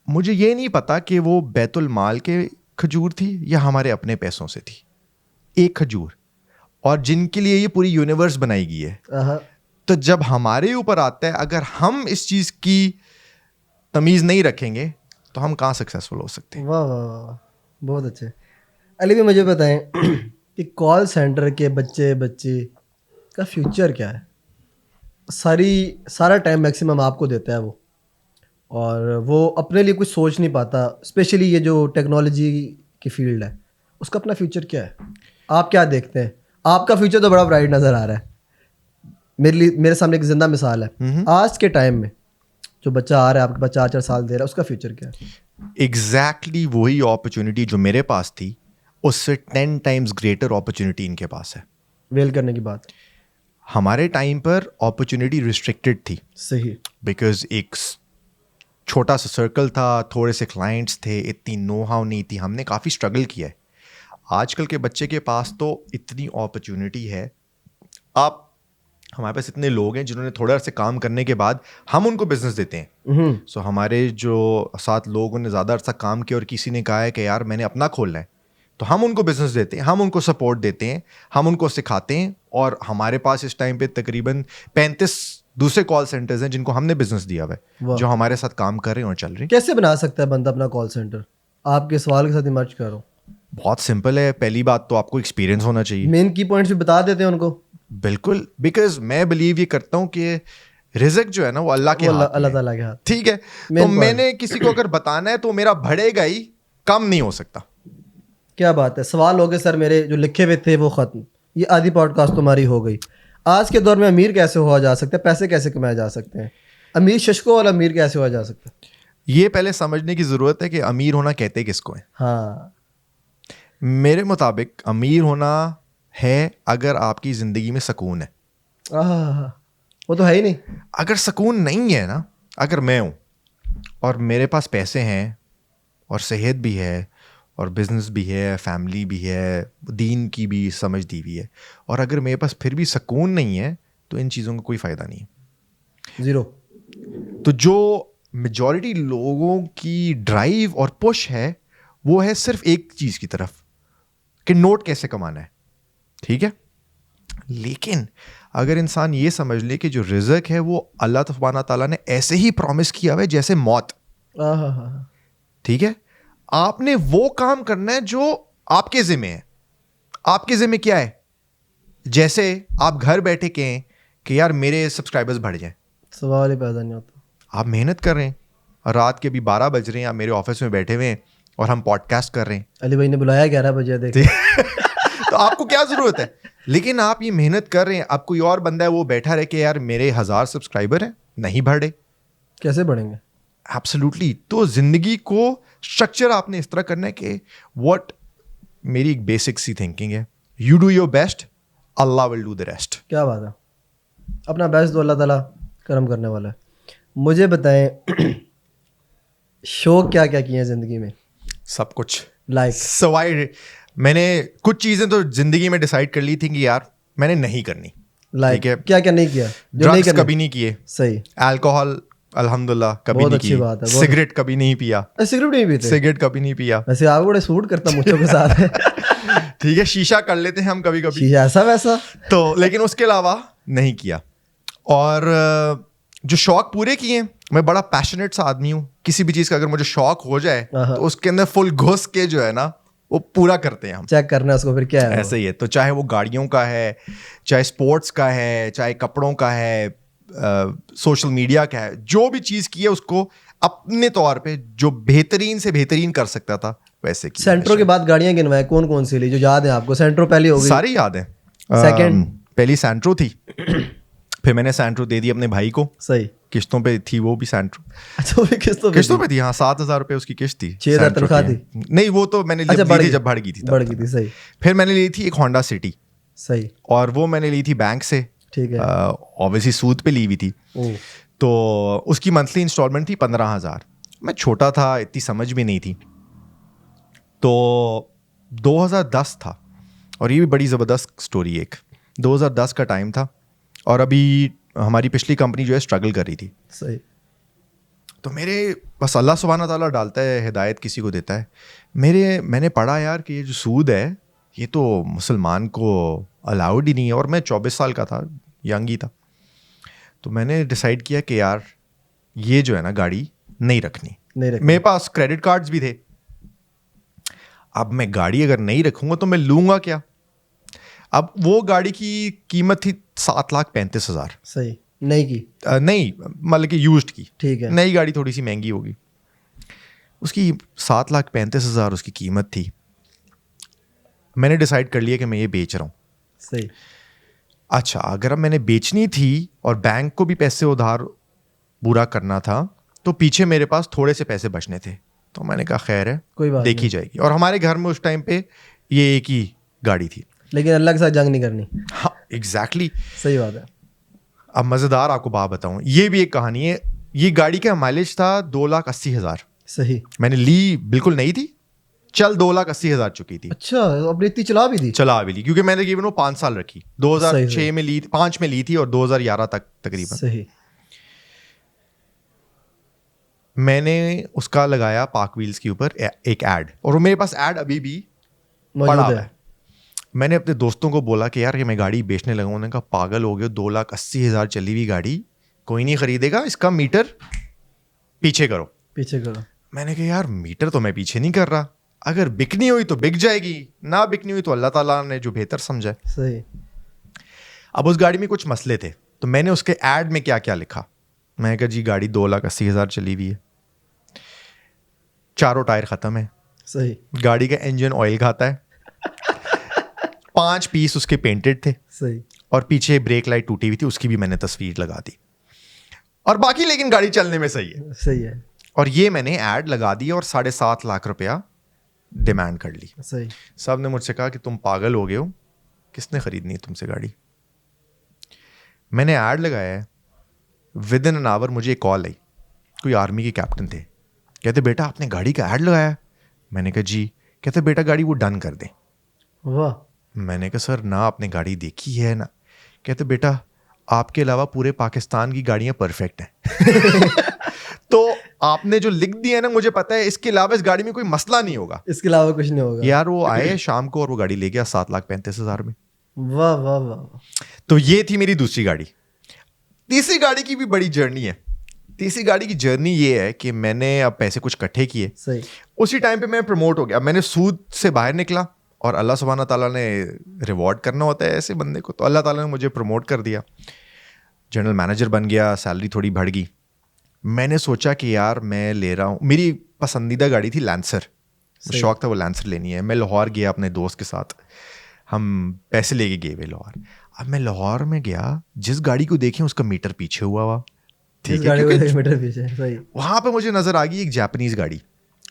مجھے یہ نہیں پتا کہ وہ بیت المال کے کھجور تھی یا ہمارے اپنے پیسوں سے تھی, ایک کھجور, اور جن کے لیے یہ پوری یونیورس بنائی گئی ہے. تو جب ہمارے اوپر آتا ہے اگر ہم اس چیز کی تمیز نہیں رکھیں گے تو ہم کہاں سکسیزفل ہو سکتے ہیں. واہ واہ واہ, بہت اچھے. علی بھی مجھے بتائیں کہ کال سینٹر کے بچے کا فیوچر کیا ہے؟ سارا ٹائم میکسیمم آپ کو دیتا ہے وہ, اور وہ اپنے لیے کچھ سوچ نہیں پاتا, اسپیشلی یہ جو ٹیکنالوجی کی فیلڈ ہے اس کا اپنا فیوچر کیا ہے؟ آپ کیا دیکھتے ہیں؟ آپ کا فیوچر تو بڑا برائٹ نظر آ رہا ہے. میرے سامنے ایک زندہ مثال ہے. آج کے ٹائم میں جو بچہ آ رہا ہے آپ کے پاس 4 سال دے رہا ہے, اس کا فیوچر کیا ہے؟ ایگزیکٹلی وہی اپرچونٹی جو میرے پاس تھی اس سے 10 ٹائمز گریٹر اپرچونٹی ان کے پاس ہے. ویل کرنے کی بات. ہمارے ٹائم پر اپرچونٹی ریسٹرکٹیڈ تھی. صحیح, بیکاز ایک چھوٹا سا سرکل تھا, تھوڑے سے کلائنٹس تھے, اتنی نو ہاؤ نہیں تھی, ہم نے کافی اسٹرگل کیا ہے. آج کل کے بچے کے پاس تو اتنی اپرچونٹی ہے, آپ ہمارے پاس اتنے لوگ ہیں جنہوں نے تھوڑا عرصے کام کرنے کے بعد ہم ان کو بزنس دیتے ہیں. سو ہمارے جو ساتھ لوگوں نے زیادہ عرصہ کام کیا اور کسی نے کہا ہے کہ یار میں نے اپنا کھولنا ہے, تو ہم ان کو بزنس دیتے ہیں, ہم ان کو سپورٹ دیتے ہیں, ہم ان کو سکھاتے ہیں. اور ہمارے پاس اس ٹائم پہ تقریباً 35 دوسرے کال سینٹرز ہیں جن کو ہم نے بزنس دیا ہوا ہے, جو ہمارے ساتھ کام کر رہے ہیں اور چل رہے ہیں. کیسے بنا سکتا ہے بندہ اپنا کال سینٹر؟ آپ کے سوال کے ساتھ ایمرج کر رہا ہوں. بہت سمپل ہے. پہلی بات تو آپ کو ایکسپیرینس ہونا چاہیے. مین کی پوائنٹس بھی بتا دیتے ہیں ان کو. بالکل, بیکاز میں بلیو یہ کرتا ہوں کہ رزق جو ہے نا وہ اللہ کے ہاتھ, اللہ تعالیٰ کے ہاتھ. ٹھیک ہے, تو میں نے کسی کو اگر بتانا ہے تو میرا بڑھے گا ہی, کم نہیں ہو سکتا. کیا بات ہے. سوال ہو گئے سر میرے جو لکھے ہوئے تھے وہ ختم. یہ آدھی پوڈ کاسٹ تمہاری ہو گئی. آج کے دور میں امیر کیسے ہوا جا سکتا ہے؟ پیسے کیسے کمائے جا سکتے ہیں؟ امیر ششکو والا امیر کیسے ہوا جا سکتا ہے؟ یہ پہلے سمجھنے کی ضرورت ہے کہ امیر ہونا کہتے کس کو ہے. ہاں, میرے مطابق امیر ہونا ہے اگر آپ کی زندگی میں سکون ہے. وہ تو ہے ہی نہیں. اگر سکون نہیں ہے نا, اگر میں ہوں اور میرے پاس پیسے ہیں اور صحت بھی ہے اور بزنس بھی ہے, فیملی بھی ہے, دین کی بھی سمجھ دی ہوئی ہے, اور اگر میرے پاس پھر بھی سکون نہیں ہے تو ان چیزوں کا کوئی فائدہ نہیں ہے. زیرو. تو جو میجورٹی لوگوں کی ڈرائیو اور پش ہے وہ ہے صرف ایک چیز کی طرف کہ نوٹ کیسے کمانا ہے. ٹھیک ہے, لیکن اگر انسان یہ سمجھ لے کہ جو رزق ہے وہ اللہ سبحانہ تعالیٰ نے ایسے ہی پرومس کیا ہوا ہے جیسے موت. ٹھیک ہے, آپ نے وہ کام کرنا ہے جو آپ کے ذمہ ہے. آپ کے ذمہ کیا ہے؟ جیسے آپ گھر بیٹھے کہیں کہ یار میرے سبسکرائبرز بڑھ جائیں, سوال ہی پیدا نہیں ہوتا. آپ محنت کر رہے ہیں, رات کے بھی 12 بج رہے ہیں, آپ میرے آفس میں بیٹھے ہوئے ہیں اور ہم پوڈ کاسٹ کر رہے ہیں. علی بھائی نے بلایا 11 بجے, دیکھ تو آپ کو کیا ضرورت ہے؟ لیکن آپ یہ محنت کر رہے ہیں. اب کوئی اور بندہ ہے وہ بیٹھا رہے کہ یار میرے 1000 سبسکرائبر ہیں, نہیں بڑھ رہے, کیسے بڑھیں گے؟ ایبسلیوٹلی. تو زندگی کو اسٹرکچر آپ نے اس طرح کرنا ہے کہ میری ایک بیسک سی تھنکنگ ہے, you do your best, Allah will do the rest. کیا بات ہے, اپنا بیسٹ تو اللہ تعالیٰ کرم کرنے والا ہے. مجھے بتائیں شوق کیا کیا کیے ہیں زندگی میں؟ سب کچھ لائک سوائے میں نے کچھ چیزیں تو زندگی میں ڈیسائیڈ کر لی تھیں کہ یار میں نے نہیں کرنی. لائک ٹھیک ہے, کیا کیا نہیں کیا؟ جو نہیں ڈرگس کرنا کبھی نہیں کیے, صحیح, الکوہول الحمدللہ کبھی بہت نہیں اچھی بات ہے, کی, سگریٹ کبھی نہیں پیا, سگریٹ نہیں پیتے؟ سگریٹ کبھی نہیں پیا. ویسے آپ بڑے سوٹ کرتا مجھوں کے ساتھ. ٹھیک ہے, شیشہ کر لیتے ہیں ہم کبھی کبھی شیشہ ایسا ویسا تو, لیکن اس کے علاوہ نہیں کیا. اور جو شوق پورے کیے ہیں, میں بڑا پیشنیٹ سا آدمی ہوں. کسی بھی چیز کا اگر مجھے شوق ہو جائے تو اس کے اندر فل گھس کے جو ہے نا وہ پورا کرتے ہیں ہم. چیک کرنا اس کو پھر کیا ہے, ایسے ہی ہے. تو چاہے وہ گاڑیوں کا ہے, چاہے اسپورٹس کا ہے, چاہے کپڑوں کا ہے, سوشل میڈیا کا ہے, جو بھی چیز کی ہے اس کو اپنے طور پہ جو بہترین سے بہترین کر سکتا تھا ویسے کی. سینٹرو کے بعد گاڑیاں گنوائے کون کون سی لی جو یاد ہیں آپ کو؟ سینٹرو پہلی ہو گئی, ساری یاد ہیں. سیکنڈ پہلی سینٹرو تھی, پھر میں نے سینٹرو دے دی اپنے بھائی کو, صحیح, قسطوں پہ تھی وہ بھی سینٹرو. اچھا وہ بھی قسطوں پہ تھی, ہاں 7,000 روپے اس کی قسط تھی. 6,000 تنخواہ تھی؟ نہیں وہ تو میں نے لی تھی جب بڑھ گئی تھی. بڑھ گئی تھی, صحیح. پھر میں نے لی تھی ایک ہونڈا سٹی, صحیح, اور وہ میں نے لی تھی بینک سے, ٹھیک ہے, اوبیسلی سود پہ لی ہوئی تھی. تو اس کی منتھلی انسٹالمنٹ تھی 15,000. میں چھوٹا تھا, اتنی سمجھ بھی نہیں تھی. تو 2010 تھا, اور یہ بھی بڑی زبردست اسٹوری. ایک 2010 کا ٹائم تھا, اور ابھی ہماری پچھلی کمپنی جو ہے اسٹرگل کر رہی تھی. صحیح. تو میرے بس اللہ سبحانہ تعالیٰ ڈالتا ہے ہدایت, کسی کو دیتا ہے. میں نے پڑھا یار کہ یہ جو سود ہے یہ تو مسلمان کو الاؤڈ ہی نہیں ہے, اور میں 24 سال کا تھا, ینگ ہی تھا. تو میں نے ڈیسائیڈ کیا کہ یار یہ جو ہے نا گاڑی نہیں رکھنی. میرے پاس کریڈٹ کارڈز بھی تھے. اب میں گاڑی اگر نہیں رکھوں گا تو میں لوں گا کیا؟ اب وہ گاڑی کی قیمت تھی 7,35,000. صحیح, نہیں کی, نہیں مطلب کہ یوزڈ کی, ٹھیک ہے, نئی گاڑی تھوڑی سی مہنگی ہوگی. اس کی 7,35,000 اس کی قیمت تھی. میں نے ڈیسائیڈ کر لیا کہ میں یہ بیچ رہا ہوں. صحیح. اچھا اگر اب میں نے بیچنی تھی اور بینک کو بھی پیسے ادھار پورا کرنا تھا تو پیچھے میرے پاس تھوڑے سے پیسے بچنے تھے. تو میں نے کہا خیر ہے, کوئی بات دیکھی جائے گی. اور ہمارے گھر میں اس ٹائم پہ یہ ایک ہی گاڑی تھی, لیکن اللہ کے ساتھ جنگ نہیں کرنی. ہاں ایگزیکٹلی. صحیح بات ہے. اب مزیدار آپ کو بات بتاؤں, یہ بھی ایک کہانی ہے. یہ گاڑی کا مائلیج تھا 2,80,000. صحیح. میں نے لی بالکل نہیں تھی, چل 2,80,000 چکی تھی. اچھا اب اتنی چلا بھی تھی؟ چلا بھی لی, کیونکہ میں نے تقریباً وہ 5 سال رکھی. 2006 میں لی, 5 میں لی تھی, اور 2011 تک تقریباً. صحیح. میں نے اس کا لگایا پارک ویلز کے اوپر ایک ایڈ, اور وہ میرے پاس ایڈ ابھی بھی پڑا ہے. میں نے اپنے دوستوں کو بولا کہ یار یہ میں گاڑی بیچنے لگا ہوں. انہوں نے کہا پاگل ہو گئے, 2,80,000 چلی ہوئی گاڑی کوئی نہیں خریدے گا, اس کا میٹر پیچھے کرو. میں نے کہا یار میٹر تو میں پیچھے نہیں کر رہا, اگر بکنی ہوئی تو بک جائے گی, نہ بکنی ہوئی تو اللہ تعالیٰ نے جو بہتر سمجھا. صحیح. اب اس گاڑی میں کچھ مسئلے تھے, تو میں نے اس کے ایڈ میں کیا کیا لکھا. میں نے کہا جی گاڑی 2,80,000 چلی ہوئی ہے, چاروں ٹائر ختم ہے. صحیح. گاڑی کا انجن آئل کھاتا ہے, 5 پیس اس کے پینٹڈ تھے. صحیح. اور پیچھے بریک لائٹ ٹوٹی ہوئی تھی, اس کی بھی میں نے تصویر لگا دی. اور باقی لیکن گاڑی چلنے میں صحیح ہے. صحیح ہے. اور یہ میں نے ایڈ لگا دی, اور 7.5 لاکھ روپیہ ڈیمانڈ کر لی. صحیح. سب نے مجھ سے کہا کہ تم پاگل ہو گئے ہو, کس نے خریدنی ہے تم سے گاڑی. میں نے ایڈ لگایا ہے, ود ان این آور مجھے ایک کال آئی, کوئی آرمی کے کیپٹن تھے, کہتے بیٹا آپ نے گاڑی کا ایڈ لگایا. میں نے کہا جی. کہتے بیٹا گاڑی وہ ڈن کر دیں. واہ. میں نے کہا سر نہ آپ نے گاڑی دیکھی ہے نا. کہتے بیٹا آپ کے علاوہ پورے پاکستان کی گاڑیاں پرفیکٹ ہیں. تو آپ نے جو لکھ دیا ہے نا, مجھے پتا ہے اس کے علاوہ اس گاڑی میں کوئی مسئلہ نہیں ہوگا, اس کے علاوہ کچھ نہیں ہوگا. یار وہ آئے شام کو اور وہ گاڑی لے گیا 7,35,000 میں. واہ واہ واہ. تو یہ تھی میری دوسری گاڑی. تیسری گاڑی کی بھی بڑی جرنی ہے. تیسری گاڑی کی جرنی یہ ہے کہ میں نے اب پیسے کچھ اکٹھے کیے, صحیح, اسی ٹائم پہ میں پروموٹ ہو گیا. اب میں نے سود سے باہر نکلا, اور اللہ سبحانہ تعالیٰ نے ریوارڈ کرنا ہوتا ہے ایسے بندے کو, تو اللہ تعالیٰ نے مجھے پروموٹ کر دیا, جنرل مینیجر بن گیا, سیلری تھوڑی بڑھ گئی. میں نے سوچا کہ یار میں لے رہا ہوں, میری پسندیدہ گاڑی تھی لینسر, شوق تھا وہ لینسر لینی ہے. میں لاہور گیا اپنے دوست کے ساتھ, ہم پیسے لے کے گئے ہوئے لاہور. اب میں لاہور میں گیا, جس گاڑی کو دیکھیں اس کا میٹر پیچھے ہوا ہوا, ٹھیک ہے, وہاں پہ مجھے نظر آ گئی ایک جاپنیز گاڑی.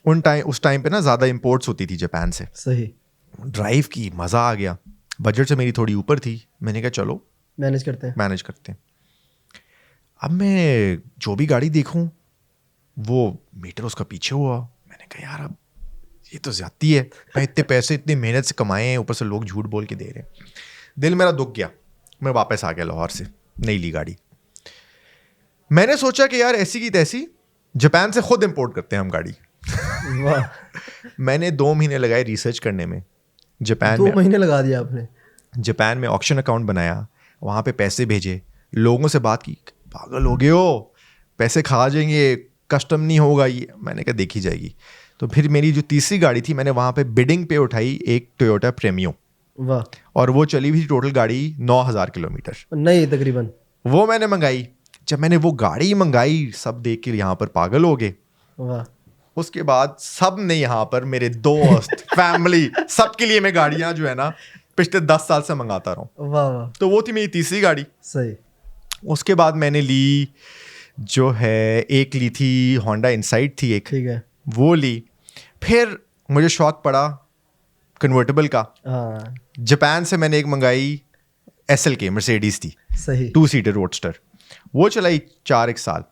اس ٹائم پہ نا زیادہ امپورٹس ہوتی تھی جاپان سے. صحیح, ڈرائیو کی, مزہ آ گیا, بجٹ سے میری تھوڑی اوپر تھی. میں نے کہا چلو مینیج کرتے ہیں. اب میں جو بھی گاڑی دیکھوں وہ میٹر اس کا پیچھے ہوا. میں نے کہا یار اب یہ تو زیادتی ہے, میں اتنے پیسے اتنی محنت سے کمائے ہیں, اوپر سے لوگ جھوٹ بول کے دے رہے ہیں. دل میرا دکھ گیا, میں واپس آ گیا لاہور سے, نہیں لی گاڑی. میں نے سوچا کہ یار ایسی کی تیسی جاپان سے خود امپورٹ کرتے ہیں ہم گاڑی. میں نے 2 مہینے لگائے ریسرچ کرنے میں. جاپان 2 مہینے لگا دیا آپ نے. جاپان میں آکشن اکاؤنٹ بنایا, وہاں پہ پیسے بھیجے, لوگوں سے بات کی, پاگل ہو گئے ہو, پیسے کھا جائیں گے, کسٹم نہیں ہوگا یہ. میں نے کہا دیکھی جائے گی. تو پھر میری جو تیسری گاڑی تھی میں نے وہاں پہ بڈنگ پہ اٹھائی, ایک ٹویوٹا پریمیو, اور وہ چلی ہوئی ٹوٹل گاڑی 9,000 کلومیٹر نہیں تقریباً. وہ میں نے منگائی. جب میں نے وہ گاڑی منگائی, سب دیکھ کے یہاں پر پاگل ہو گئے. اس کے بعد سب نے یہاں پر, میرے دوست, فیملی, سب کے لیے میں گاڑیاں جو ہے نا پچھلے 10 سال سے منگاتا رہا ہوں. تو وہ تھی میری تیسری گاڑی. صحیح. اس کے بعد میں نے لی جو ہے, ایک لی تھی ہونڈا انسائٹ تھی ایک, ٹھیک ہے, وہ لی. پھر مجھے شوق پڑا کنورٹیبل کا. جاپان سے میں نے ایک منگائی SLK, مرسیڈیز تھی, صحیح, 2 سیٹر روڈسٹر. وہ چلائی 4 سال.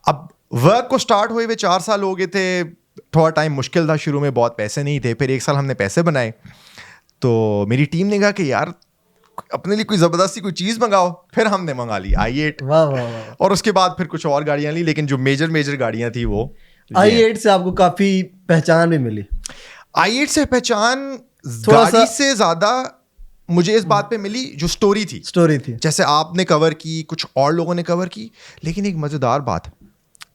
اب ورک کو سٹارٹ ہوئے ہوئے 4 سال ہو گئے تھے. تھوڑا ٹائم مشکل تھا, شروع میں بہت پیسے نہیں تھے. پھر 1 سال ہم نے پیسے بنائے, تو میری ٹیم نے کہا کہ یار اپنے لیے کوئی زبردستی کوئی چیز منگاؤ. پھر ہم نے منگا لی i8. اور اس کے بعد پھر کچھ اور گاڑیاں لی, لیکن جو میجر گاڑیاں تھی وہ i8 سے آپ کو کافی پہچان بھی ملی. i8 سے پہچان گاڑی سے زیادہ مجھے اس بات پہ ملی جو سٹوری تھی. جیسے آپ نے کور کی, کچھ اور لوگوں نے کور کی. لیکن ایک مزیدار بات,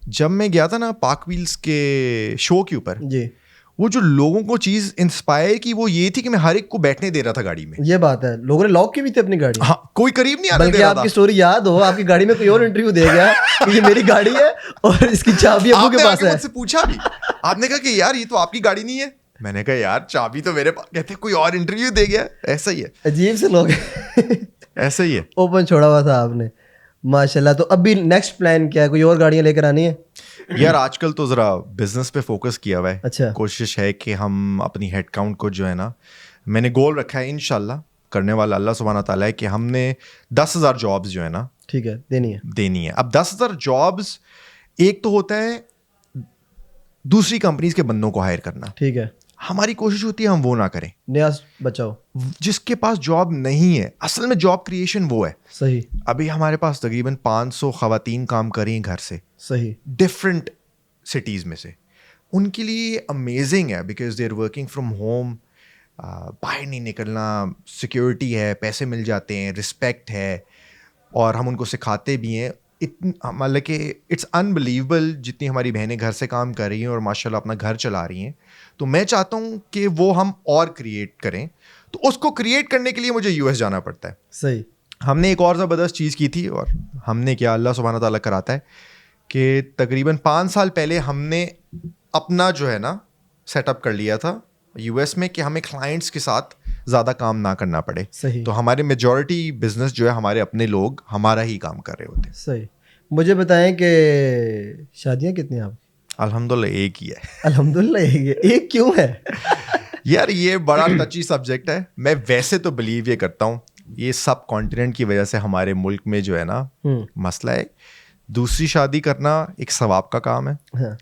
جب میں گیا تھا نا پارک ویلز کے شو کے اوپر, جی, وہ جو لوگوں کو چیز انسپائر کی وہ یہ تھی کہ میں ہر ایک کو بیٹھنے دے رہا تھا گاڑی میں. یہ بات ہے, لوگوں نے لاک کی بھی تھی اپنی گاڑی. ہاں, کوئی قریب نہیں آنے دے بلکہ رہا آپ تھا. کی سٹوری یاد ہو, آپ کی گاڑی میں کوئی اور انٹرویو دے گیا کہ یہ میری گاڑی ہے اور اس کی چابی ابو کے پاس ہے. مجھ سے پوچھا بھی, آپ نے کہا کہ یار یہ تو آپ کی گاڑی نہیں ہے. میں نے کہا یار چابی تو میرے پاس. کہتے کوئی اور انٹرویو دے گیا. ایسا ہی ہے, عجیب سے لوگ, ایسا ہی ہے. اوپن چھوڑا ہوا تھا آپ نے, ماشاء اللہ. تو اب بھی نیکسٹ پلان کیا ہے, کوئی اور گاڑیاں لے کر آنی ہے؟ یار آج کل تو ذرا بزنس پہ فوکس کیا ہوا ہے. اچھا, کوشش ہے کہ ہم اپنی ہیڈ کاؤنٹ کو جو ہے نا, میں نے گول رکھا ہے انشاءاللہ, کرنے والا اللہ سبحانہ تعالیٰ ہے, کہ ہم نے 10,000 جابس جو ہے نا, ٹھیک ہے, دینی ہے. اب 10,000 جابس, ایک تو ہوتا ہے دوسری کمپنیز کے بندوں کو ہائر کرنا, ٹھیک ہے. ہماری کوشش ہوتی ہے ہم وہ نہ کریں, نیاز بچاؤ. جس کے پاس جاب نہیں ہے, اصل میں جاب کریشن وہ ہے. صحیح. ابھی ہمارے پاس تقریباً 500 خواتین کام کر رہی ہیں گھر سے, صحیح, ڈفرینٹ سٹیز میں سے. ان کے لیے امیزنگ ہے, because they are working from home, باہر نہیں نکلنا, سیکیورٹی ہے, پیسے مل جاتے ہیں, رسپیکٹ ہے, اور ہم ان کو سکھاتے بھی ہیں. مطلب کہ اٹس انبلیویبل جتنی ہماری بہنیں گھر سے کام کر رہی ہیں اور ماشاء اللہ اپنا گھر چلا رہی ہیں. تو میں چاہتا ہوں کہ وہ ہم اور کریٹ کریں. تو اس کو کریٹ کرنے کے لیے مجھے US جانا پڑتا ہے. صحیح. ہم نے ایک اور زبردست چیز کی تھی, اور ہم نے کیا, اللہ سبحانہ تعالیٰ کراتا ہے, کہ تقریباً 5 سال پہلے ہم نے اپنا جو ہے نا سیٹ اپ کر لیا تھا US میں, کہ ہمیں کلائنٹس کے ساتھ زیادہ کام نہ کرنا پڑے. صحیح. تو ہمارے میجورٹی بزنس جو ہے ہمارے اپنے لوگ ہمارا ہی کام کر رہے ہوتے ہیں. صحیح. مجھے بتائیں کہ شادیاں کتنی ہیں آپ کی؟ الحمدللہ ایک ہی ہے. الحمدللہ ایک کیوں ہے؟ یار یہ بڑا ٹچی سبجیکٹ ہے. میں ویسے تو بلیو یہ کرتا ہوں, یہ سب کانٹیننٹ کی وجہ سے ہمارے ملک میں جو ہے نا مسئلہ ہے, دوسری شادی کرنا ایک ثواب کا کام ہے.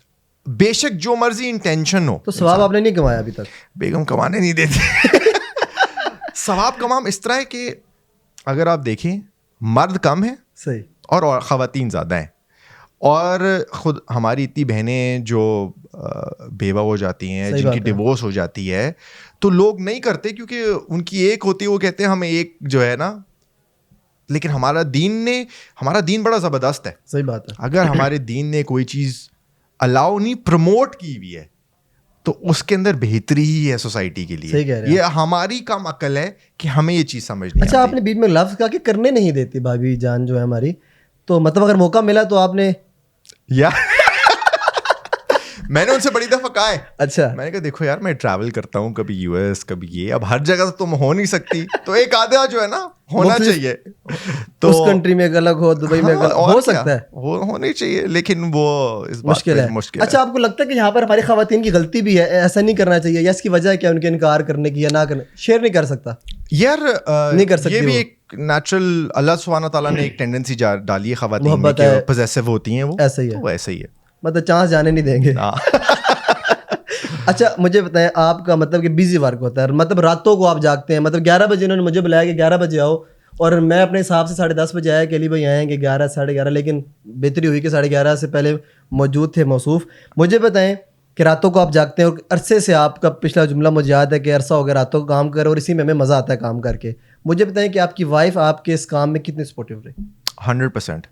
بے شک جو مرضی انٹینشن ہو. تو ثواب آپ نے نہیں کمایا ابھی تک؟ بیگم کمانے نہیں دیتے. ثواب کمام اس طرح ہے کہ اگر آپ دیکھیں مرد کم ہیں, صحیح, اور خواتین زیادہ ہیں. اور خود ہماری اتنی بہنیں جو بیوہ ہو جاتی ہیں, جن کی ڈیورس ہو جاتی ہے, تو لوگ نہیں کرتے, کیونکہ ان کی ایک ہوتی ہے, وہ کہتے ہیں ہمیں ایک جو ہے نا لیکن ہمارا دین بڑا زبردست ہے. صحیح بات ہے. اگر ہمارے دین نے کوئی چیز الاؤ نہیں پروموٹ کی ہوئی ہے تو اس کے اندر بہتری ہی ہے سوسائٹی کے لیے. صحیح کہہ رہے ہیں. یہ ہماری کم عقل ہے کہ ہمیں یہ چیز سمجھنی. اچھا آپ نے بیچ میں لفظ کہا کہ کرنے نہیں دیتی بھابھی جان جو ہے ہماری, تو مطلب اگر موقع ملا تو آپ نے یا میں نے ان سے بڑی دفعہ کہا ہے. اچھا میں نے کہا دیکھو یار میں ٹریول کرتا ہوں, کبھی یو ایس کبھی یہ, اب ہر جگہ تم ہو نہیں سکتی, تو ایک آدھا جو ہے نا ہونا چاہیے. تو اس کنٹری میں ایک الگ ہو, دبئی میں ہو سکتا ہے, ہونی چاہیے, لیکن وہ اس بات مشکل ہے. اچھا آپ کو لگتا ہے کہ یہاں پر ہماری خواتین کی غلطی بھی ہے, ایسا نہیں کرنا چاہیے, یا اس کی وجہ ہے کیا ان کے انکار کرنے کی یا نہ کرنے, شیئر نہیں کر سکتا یار, نہیں کر سکتی, یہ بھی ایک نیچرل اللہ سبحانہ تعالیٰ نے ایک ٹینڈنسی ڈالی ہے خواتین میں کہ پوزیسو ہوتی ہیں, وہ ایسا ہی ہے, وہ ایسا ہی ہے, مطلب چانس جانے نہیں دیں گے. اچھا مجھے بتائیں, آپ کا مطلب کہ بزی ورک ہوتا ہے, مطلب راتوں کو آپ جاگتے ہیں, مطلب 11 بجے انہوں نے مجھے بلایا کہ 11 بجے آؤ, اور میں اپنے حساب سے 10:30 بجے آیا کہ علی بھائی آئیں گے 11 11:30, لیکن بہتری ہوئی کہ 11:30 سے پہلے موجود تھے موصوف. مجھے بتائیں کہ راتوں کو آپ جاگتے ہیں, اور عرصے سے آپ کا پچھلا جملہ مجھے یاد ہے کہ عرصہ ہو گیا راتوں کو کام کرے, اور اسی میں ہمیں مزہ آتا ہے کام کر کے. مجھے بتائیں کہ آپ کی وائف آپ کے اس کام میں کتنی سپورٹیو رہی؟ 100%.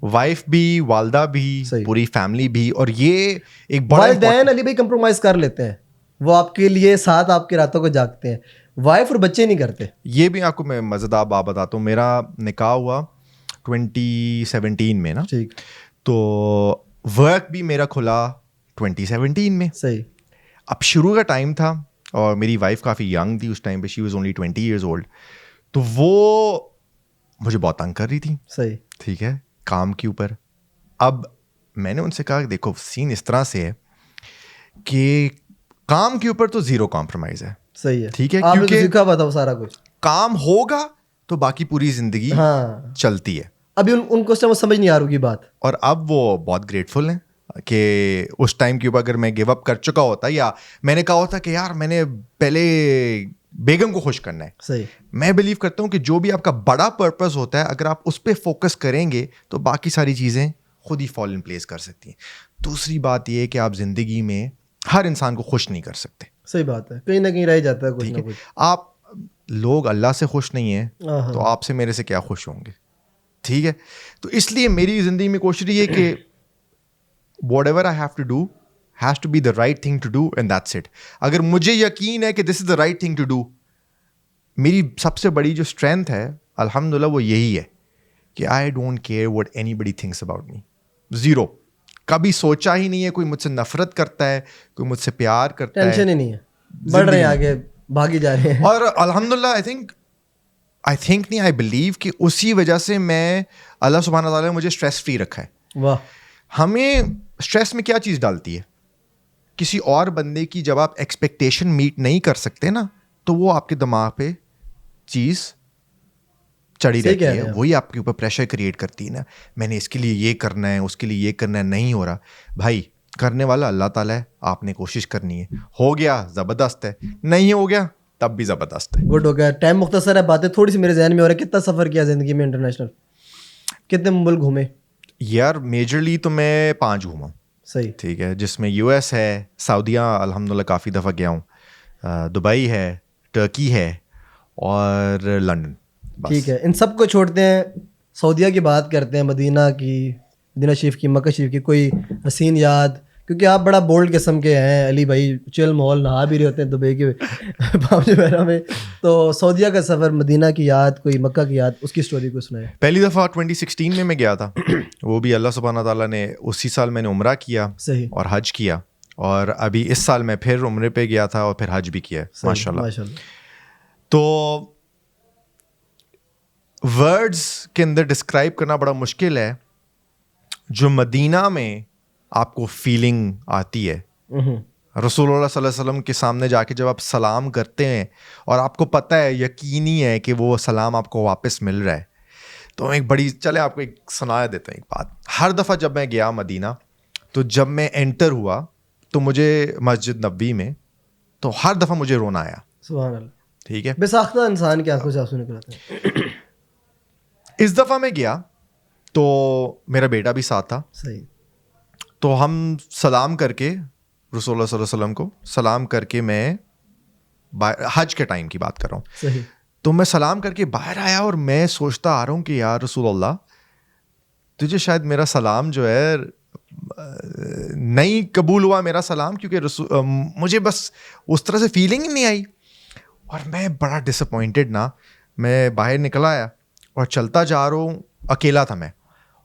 وائف بھی, والدہ بھی, پوری فیملی بھی, اور یہ ایک بڑا والدین علی بھائی کمپرومائز کر لیتے ہیں, وہ آپ کے لیے ساتھ آپ کی راتوں کو جاگتے ہیں, وائف اور بچے نہیں کرتے. یہ بھی آپ کو میں مزیدار بات بتاتا ہوں. میرا نکاح ہوا 2017 میں نا, تو ورک بھی میرا کھلا 2017 میں. صحیح. اب شروع کا ٹائم تھا, اور میری وائف کافی ینگ تھی اس ٹائم پہ, she was only 20 years old, تو وہ مجھے بہت تنگ کر رہی تھی. صحیح. ٹھیک ہے, کام کے اوپر. اب میں نے ان سے کہا کہ دیکھو سین اس طرح سے ہے کہ کام کے اوپر تو زیرو کمپرومائز ہے. صحیح ہے. ٹھیک ہے, آپ نے سیکھا ہوا تھا سارا کچھ, کام ہوگا تو باقی پوری زندگی چلتی ہے. ابھی ان کو سمجھ نہیں آ رہی بات, اور اب وہ بہت گریٹفل ہیں کہ اس ٹائم کے اوپر اگر میں گیو اپ کر چکا ہوتا, یا میں نے کہا ہوتا کہ یار میں نے پہلے بیگم کو خوش کرنا ہے. صحیح. میں بلیو کرتا ہوں کہ جو بھی آپ کا بڑا پرپز ہوتا ہے, اگر آپ اس پہ فوکس کریں گے تو باقی ساری چیزیں خود ہی فال ان پلیس کر سکتی ہیں. دوسری بات یہ ہے کہ آپ زندگی میں ہر انسان کو خوش نہیں کر سکتے. صحیح بات ہے, کہیں نہ کہیں رہ جاتا ہے کچھ نہ کچھ. آپ لوگ اللہ سے خوش نہیں ہیں تو آپ سے میرے سے کیا خوش ہوں گے. ٹھیک ہے, تو اس لیے میری زندگی میں کوشش یہ ہے کہ whatever I have to do has to be the right thing to do, and that's it. اگر مجھے یقین ہے کہ this is the right thing to do, میری سب سے بڑی جو اسٹرینتھ ہے الحمدللہ وہ یہی ہے کہ I don't care what anybody thinks about me. Zero. کبھی سوچا ہی نہیں ہے کوئی مجھ سے نفرت کرتا ہے, کوئی مجھ سے پیار کرتا ہے, ٹینشن ہی نہیں ہے, بڑھ رہے ہیں آگے, بھاگی جا رہے ہیں. اور الحمدللہ آئی تھنک نہیں, آئی بلیو کہ اسی وجہ سے میں, اللہ سبحانہ تعالیٰ نے مجھے اسٹریس فری رکھا ہے. واہ. ہمیں اسٹریس میں کیا چیز ڈالتی ہے, کسی اور بندے کی جب آپ ایکسپیکٹیشن میٹ نہیں کر سکتے نا, تو وہ آپ کے دماغ پہ چیز چڑھی رہتی ہے, وہی آپ کے اوپر پریشر کریٹ کرتی ہے نا. میں نے اس کے لیے یہ کرنا ہے, اس کے لیے یہ کرنا ہے, نہیں ہو رہا. بھائی کرنے والا اللہ تعالیٰ ہے, آپ نے کوشش کرنی ہے, ہو گیا زبردست ہے, نہیں ہو گیا تب بھی زبردست ہے. گڈ ہو گیا. ٹائم مختصر ہے, باتیں تھوڑی سی میرے ذہن میں ہو رہا ہے. کتنا سفر کیا زندگی میں انٹرنیشنل, کتنے ملک گھومے؟ یار میجرلی تو میں 5 گھوما ہوں. صحیح. ٹھیک ہے, جس میں یو ایس ہے, سعودیہ الحمدللہ کافی دفعہ گیا ہوں, دبئی ہے, ٹرکی ہے, اور لنڈن. ٹھیک ہے, ان سب کو چھوڑتے ہیں, سعودیہ کی بات کرتے ہیں, مدینہ کی, مدینہ شریف کی, مکہ شریف کی. کوئی حسین یاد, کیونکہ آپ بڑا بولڈ قسم کے ہیں علی بھائی, چل ماحول, نہا بھی رہے ہوتے ہیں دبئی کے پاؤں وغیرہ میں, تو سعودیہ کا سفر, مدینہ کی یاد, کوئی مکہ کی یاد, اس کی اسٹوری کو سنائیں. پہلی دفعہ 2016 میں گیا تھا, وہ بھی اللہ سبحانہ تعالیٰ نے, اسی سال میں نے عمرہ کیا اور حج کیا, اور ابھی اس سال میں پھر عمرے پہ گیا تھا اور پھر حج بھی کیا ماشاء اللہ. تو ورڈز کے اندر ڈسکرائب کرنا بڑا مشکل ہے جو مدینہ میں آپ کو فیلنگ آتی ہے. رسول اللہ صلی اللہ علیہ وسلم کے سامنے جا کے جب آپ سلام کرتے ہیں اور آپ کو پتہ ہے, یقینی ہے کہ وہ سلام آپ کو واپس مل رہا ہے, تو ایک بڑی, چلے آپ کو ایک سنا دیتا ہوں ایک بات. ہر دفعہ جب میں گیا مدینہ, تو جب میں انٹر ہوا تو مجھے مسجد نبوی میں, تو ہر دفعہ مجھے رونا آیا. سبحان اللہ. ٹھیک ہے, بے ساختہ انسان کی آنکھوں سے آنسو نکل آتے ہیں. اس دفعہ میں گیا تو میرا بیٹا بھی ساتھ تھا. صحیح. تو ہم سلام کر کے, رسول اللہ صلی اللہ علیہ وسلم کو سلام کر کے, میں حج کے ٹائم کی بات کر رہا ہوں. صحیح. تو میں سلام کر کے باہر آیا اور میں سوچتا آ رہا ہوں کہ یار رسول اللہ تجھے شاید میرا سلام جو ہے نہیں قبول ہوا میرا سلام, کیونکہ مجھے بس اس طرح سے فیلنگ ہی نہیں آئی. اور میں بڑا ڈس اپوائنٹڈ نا, میں باہر نکل آیا اور چلتا جا رہا ہوں, اکیلا تھا میں,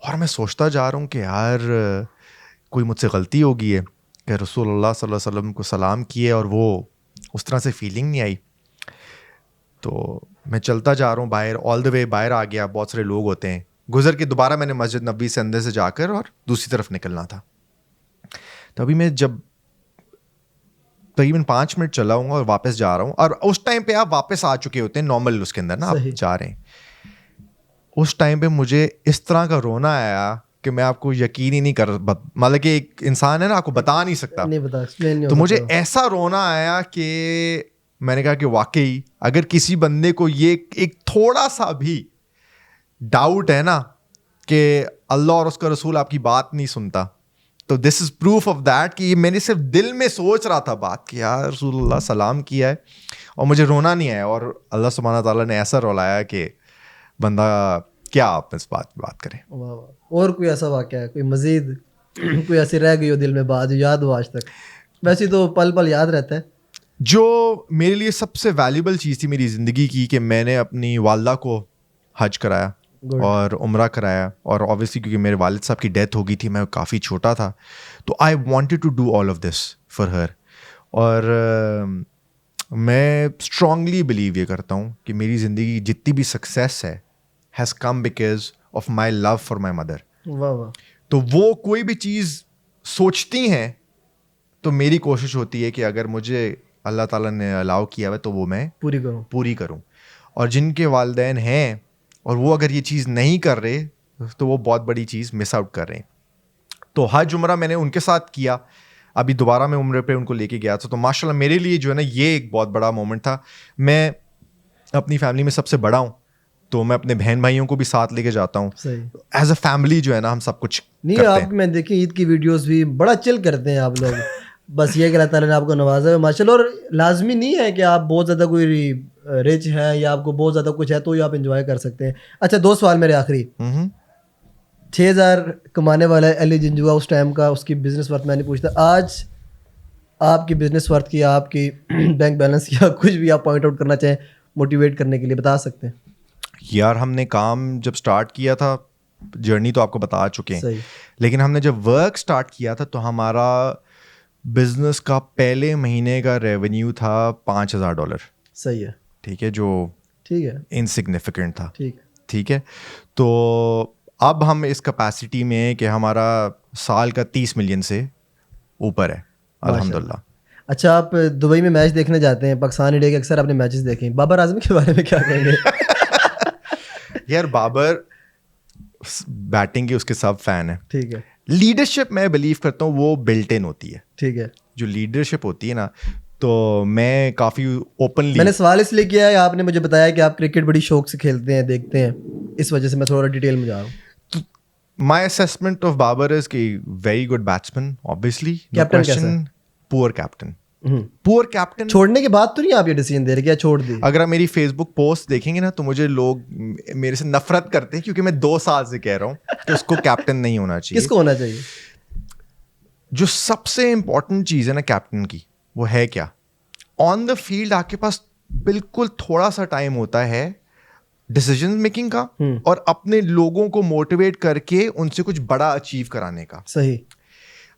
اور میں سوچتا جا رہا ہوں کہ یار کوئی مجھ سے غلطی ہو گئی ہے کہ رسول اللہ صلی اللہ علیہ وسلم کو سلام کیے اور وہ اس طرح سے فیلنگ نہیں آئی. تو میں چلتا جا رہا ہوں باہر, آل دا وے باہر آ گیا, بہت سارے لوگ ہوتے ہیں, گزر کے دوبارہ میں نے مسجد نبوی سے اندر سے جا کر اور دوسری طرف نکلنا تھا. تو ابھی میں جب تقریباً 5 منٹ چلا ہوں اور واپس جا رہا ہوں, اور اس ٹائم پہ آپ واپس آ چکے ہوتے ہیں نارمل اس کے اندر نا, آپ جا رہے ہیں, اس ٹائم پہ مجھے اس طرح کا رونا آیا کہ میں آپ کو یقین ہی نہیں کر, مطلب کہ ایک انسان ہے نا آپ کو بتا نہیں سکتا, تو مجھے ایسا رونا آیا کہ میں نے کہا کہ واقعی اگر کسی بندے کو یہ ایک تھوڑا سا بھی ڈاؤٹ ہے نا کہ اللہ اور اس کا رسول آپ کی بات نہیں سنتا, تو دس از پروف آف دیٹ کہ میں نے صرف دل میں سوچ رہا تھا بات کہ یار رسول اللہ سلام کیا ہے اور مجھے رونا نہیں آیا, اور اللہ سبحانہ تعالیٰ نے ایسا رولایا کہ بندہ کیا آپ اس بات پہ بات کریں. اور کوئی ایسا واقعہ ہے, کوئی مزید کوئی ایسی رہ گئی ہو دل میں بات جو یاد ہو آج تک؟ ویسے تو پل پل یاد رہتا ہے. جو میرے لیے سب سے ویلیوبل چیز تھی میری زندگی کی کہ میں نے اپنی والدہ کو حج کرایا اور عمرہ کرایا, اور obviously کیونکہ میرے والد صاحب کی ڈیتھ ہو گئی تھی, میں کافی چھوٹا تھا, تو I wanted to do all of this for her. اور میں اسٹرانگلی بلیو یہ کرتا ہوں کہ میری زندگی جتنی بھی سکسیس ہے has come because of my love for my mother. تو وہ کوئی بھی چیز سوچتی ہیں تو میری کوشش ہوتی ہے کہ اگر مجھے اللہ تعالیٰ نے الاؤ کیا ہے تو وہ میں پوری کروں. اور جن کے والدین ہیں اور وہ اگر یہ چیز نہیں کر رہے تو وہ بہت بڑی چیز مس آؤٹ کر رہے ہیں. تو حج عمرہ میں نے ان کے ساتھ کیا, ابھی دوبارہ میں عمرے پہ ان کو لے کے گیا تھا, تو ماشاء اللہ میرے لیے جو ہے نا یہ ایک بہت بڑا مومنٹ تھا. میں اپنی فیملی میں سب سے بڑا ہوں, تو میں اپنے بہن بھائیوں کو بھی ساتھ لے کے جاتا ہوں. ایز اے فیملی جو ہے نا ہم سب کچھ نہیں. آپ میں دیکھیں عید کی ویڈیوز بھی بڑا چل کرتے ہیں آپ لوگ, بس یہ کہ اللہ تعالیٰ نے آپ کو نوازا ہے ماشاء اللہ. اور لازمی نہیں ہے کہ آپ بہت زیادہ کوئی رچ ہے یا آپ کو بہت زیادہ کچھ ہے تو ہی آپ انجوائے کر سکتے ہیں. اچھا 2 سوال میرے آخری. 6,000 کمانے والا علی جنجوا اس ٹائم کا, اس کی بزنس ورتھ میں نہیں پوچھتا, آج آپ کی بزنس ورتھ کی, آپ کی بینک بیلنس کی, کچھ بھی آپ پوائنٹ آؤٹ کرنا چاہیں موٹیویٹ کرنے کے لیے بتا سکتے ہیں؟ یار ہم نے کام جب سٹارٹ کیا تھا, جرنی تو آپ کو بتا چکے ہیں, لیکن ہم نے جب ورک سٹارٹ کیا تھا تو ہمارا بزنس کا پہلے مہینے کا ریونیو تھا $5,000. صحیح ہے, ٹھیک ہے, جو ٹھیک ہے انسگنیفیکنٹ تھا. ٹھیک ہے. تو اب ہم اس کیپیسٹی میں ہیں کہ ہمارا سال کا 30 ملین سے اوپر ہے الحمدللہ. اچھا آپ دبئی میں میچ دیکھنے جاتے ہیں, پاکستان انڈیا کے اکثر آپ نے میچز دیکھے ہیں, بابر اعظم کے بارے میں کیا کہیں گے؟ یار بابر بیٹنگ کی اس کے سب فین ہیں. ٹھیک ہے. لیڈرشپ میں بلیو کرتا ہوں وہ بلٹ ان ہوتی ہے. ٹھیک ہے. جو لیڈرشپ ہوتی ہے نا, تو میں کافی اوپنلی, میں نے سوال اس لیے کیا ہے, آپ نے مجھے بتایا کہ آپ کرکٹ بڑی شوق سے کھیلتے ہیں, دیکھتے ہیں, اس وجہ سے میں تھوڑا ڈیٹیل میں جا رہا ہوں. مائی اسیسمنٹ آف بابر از کہ very good batsman obviously, captain کیسا؟ پور کیپٹن. پور کیپٹن. چھوڑنے کے بعد تو نہیں آپ یہ ڈیسیژن دے رہے کیا چھوڑ دی؟ اگر آپ میری فیس بک پوسٹ دیکھیں گے نا تو مجھے لوگ میرے سے نفرت کرتے ہیں, کیونکہ میں 2 سال سے کہہ رہا ہوں کہ اس کو کیپٹن نہیں ہونا چاہیے. کس کو ہونا چاہیے؟ جو سب سے امپورٹنٹ چیز ہے نا کیپٹن کی, وہ ہے کیا؟ آن دا فیلڈ آپ کے پاس بالکل تھوڑا سا ٹائم ہوتا ہے ڈیسیژن میکنگ کا, اور اپنے لوگوں کو موٹیویٹ کر کے ان سے کچھ بڑا اچیو کرانے کا. صحیح.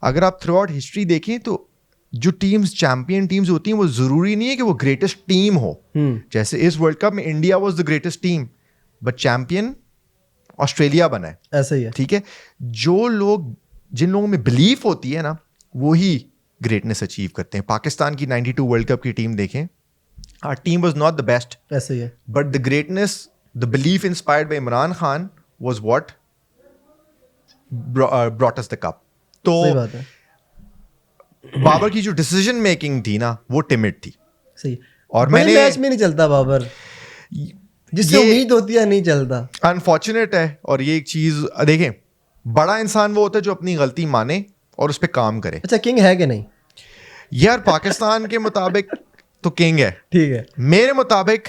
اگر آپ تھرو آؤٹ ہسٹری دیکھیں تو جو ٹیمز چیمپئن ٹیمز ہوتی ہیں وہ ضروری نہیں ہے کہ وہ گریٹسٹ ٹیم ہو. جیسے اس ورلڈ کپ میں India was the greatest team, but champion Australia بنا ہے. ایسا ہی ہے. ٹھیک ہے. جن لوگوں میں بلیف ہوتی ہے نا وہی گریٹنس اچیو کرتے ہیں. پاکستان کی 92 ورلڈ کپ کی ٹیم دیکھیں, our team was not the best. ایسا ہی ہے. But the greatness, the belief inspired by Imran Khan was what brought us the cup. تو صحیح بات ہے. بابر کی جو ڈیسیژن میکنگ تھی نا وہ ٹیمڈ تھی. صحیح. اور میں نے میچ میں نہیں چلتا بابر, جس سے امید ہوتی ہے نہیں چلتا. انفارچونیٹ ہے. اور یہ ایک چیز دیکھیں, بڑا انسان وہ ہوتا ہے جو اپنی غلطی مانے اور اس پہ کام کرے. اچھا کنگ ہے کہ نہیں؟ یار پاکستان کے مطابق تو کنگ ہے. ٹھیک ہے. میرے مطابق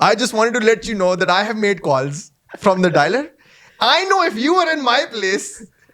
I just wanted to let you know that I have made calls from the dialer. I know if you were in my place,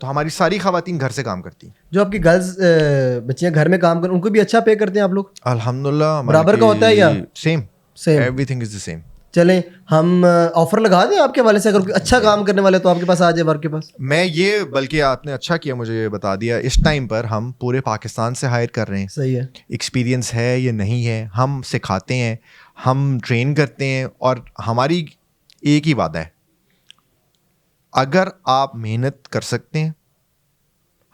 تو ہماری ساری خواتین گھر سے کام کرتی ہیں. جو آپ کی گرلز بچیاں گھر میں کام کریں ان کو بھی اچھا پے کرتے ہیں آپ لوگ؟ الحمدللہ برابر کا ہوتا ہے یا same same? Every thing is the same. چلیں ہم آفر لگا دیں آپ کے والے سے, اگر کوئی اچھا کام کرنے والے تو آپ کے پاس آ جائے ورک کے پاس. میں یہ بلکہ آپ نے اچھا کیا مجھے یہ بتا دیا, اس ٹائم پر ہم پورے پاکستان سے ہائر کر رہے ہیں. صحیح ہے. ایکسپیرینس ہے یا نہیں ہے, ہم سکھاتے ہیں, ہم ٹرین کرتے ہیں, اور ہماری ایک ہی وعدہ ہے, اگر آپ محنت کر سکتے ہیں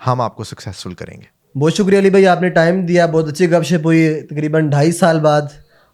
ہم آپ کو سکسیزفل کریں گے. بہت شکریہ علی بھائی, آپ نے ٹائم دیا, بہت اچھی گپ شپ ہوئی تقریباً 2.5 سال بعد,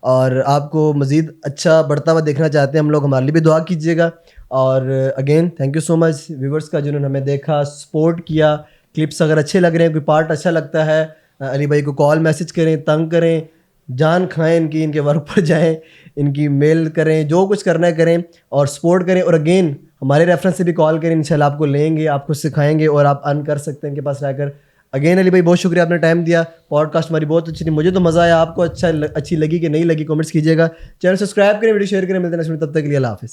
اور آپ کو مزید اچھا بڑھتا ہوا دیکھنا چاہتے ہیں ہم لوگ, ہمارے لیے بھی دعا کیجیے گا. اور again thank you so much viewers کا جنہوں نے ہمیں دیکھا, سپورٹ کیا. کلپس اگر اچھے لگ رہے ہیں, کوئی پارٹ اچھا لگتا ہے, علی بھائی کو کال میسج کریں, تنگ کریں, جان کھائیں ان کے ورک پر جائیں, ان کی میل کریں, جو کچھ کرنا ہے کریں اور سپورٹ کریں. اور اگین ہمارے ریفرنس سے بھی کال کریں, انشاءاللہ آپ کو لیں گے, آپ کو سکھائیں گے اور آپ ارن کر سکتے ہیں ان کے پاس رہ کر. اگین علی بھائی بہت شکریہ, آپ نے ٹائم دیا. پوڈ کاسٹ ہماری بہت اچھی تھی, مجھے تو مزہ آیا, آپ کو اچھی لگی کہ نہیں لگی کمنٹس کیجیے گا. چینل سبسکرائب کریں, ویڈیو شیئر کریں. ملتے ہیں نیکسٹ ویڈیو, تب تک کے لیے اللہ حافظ.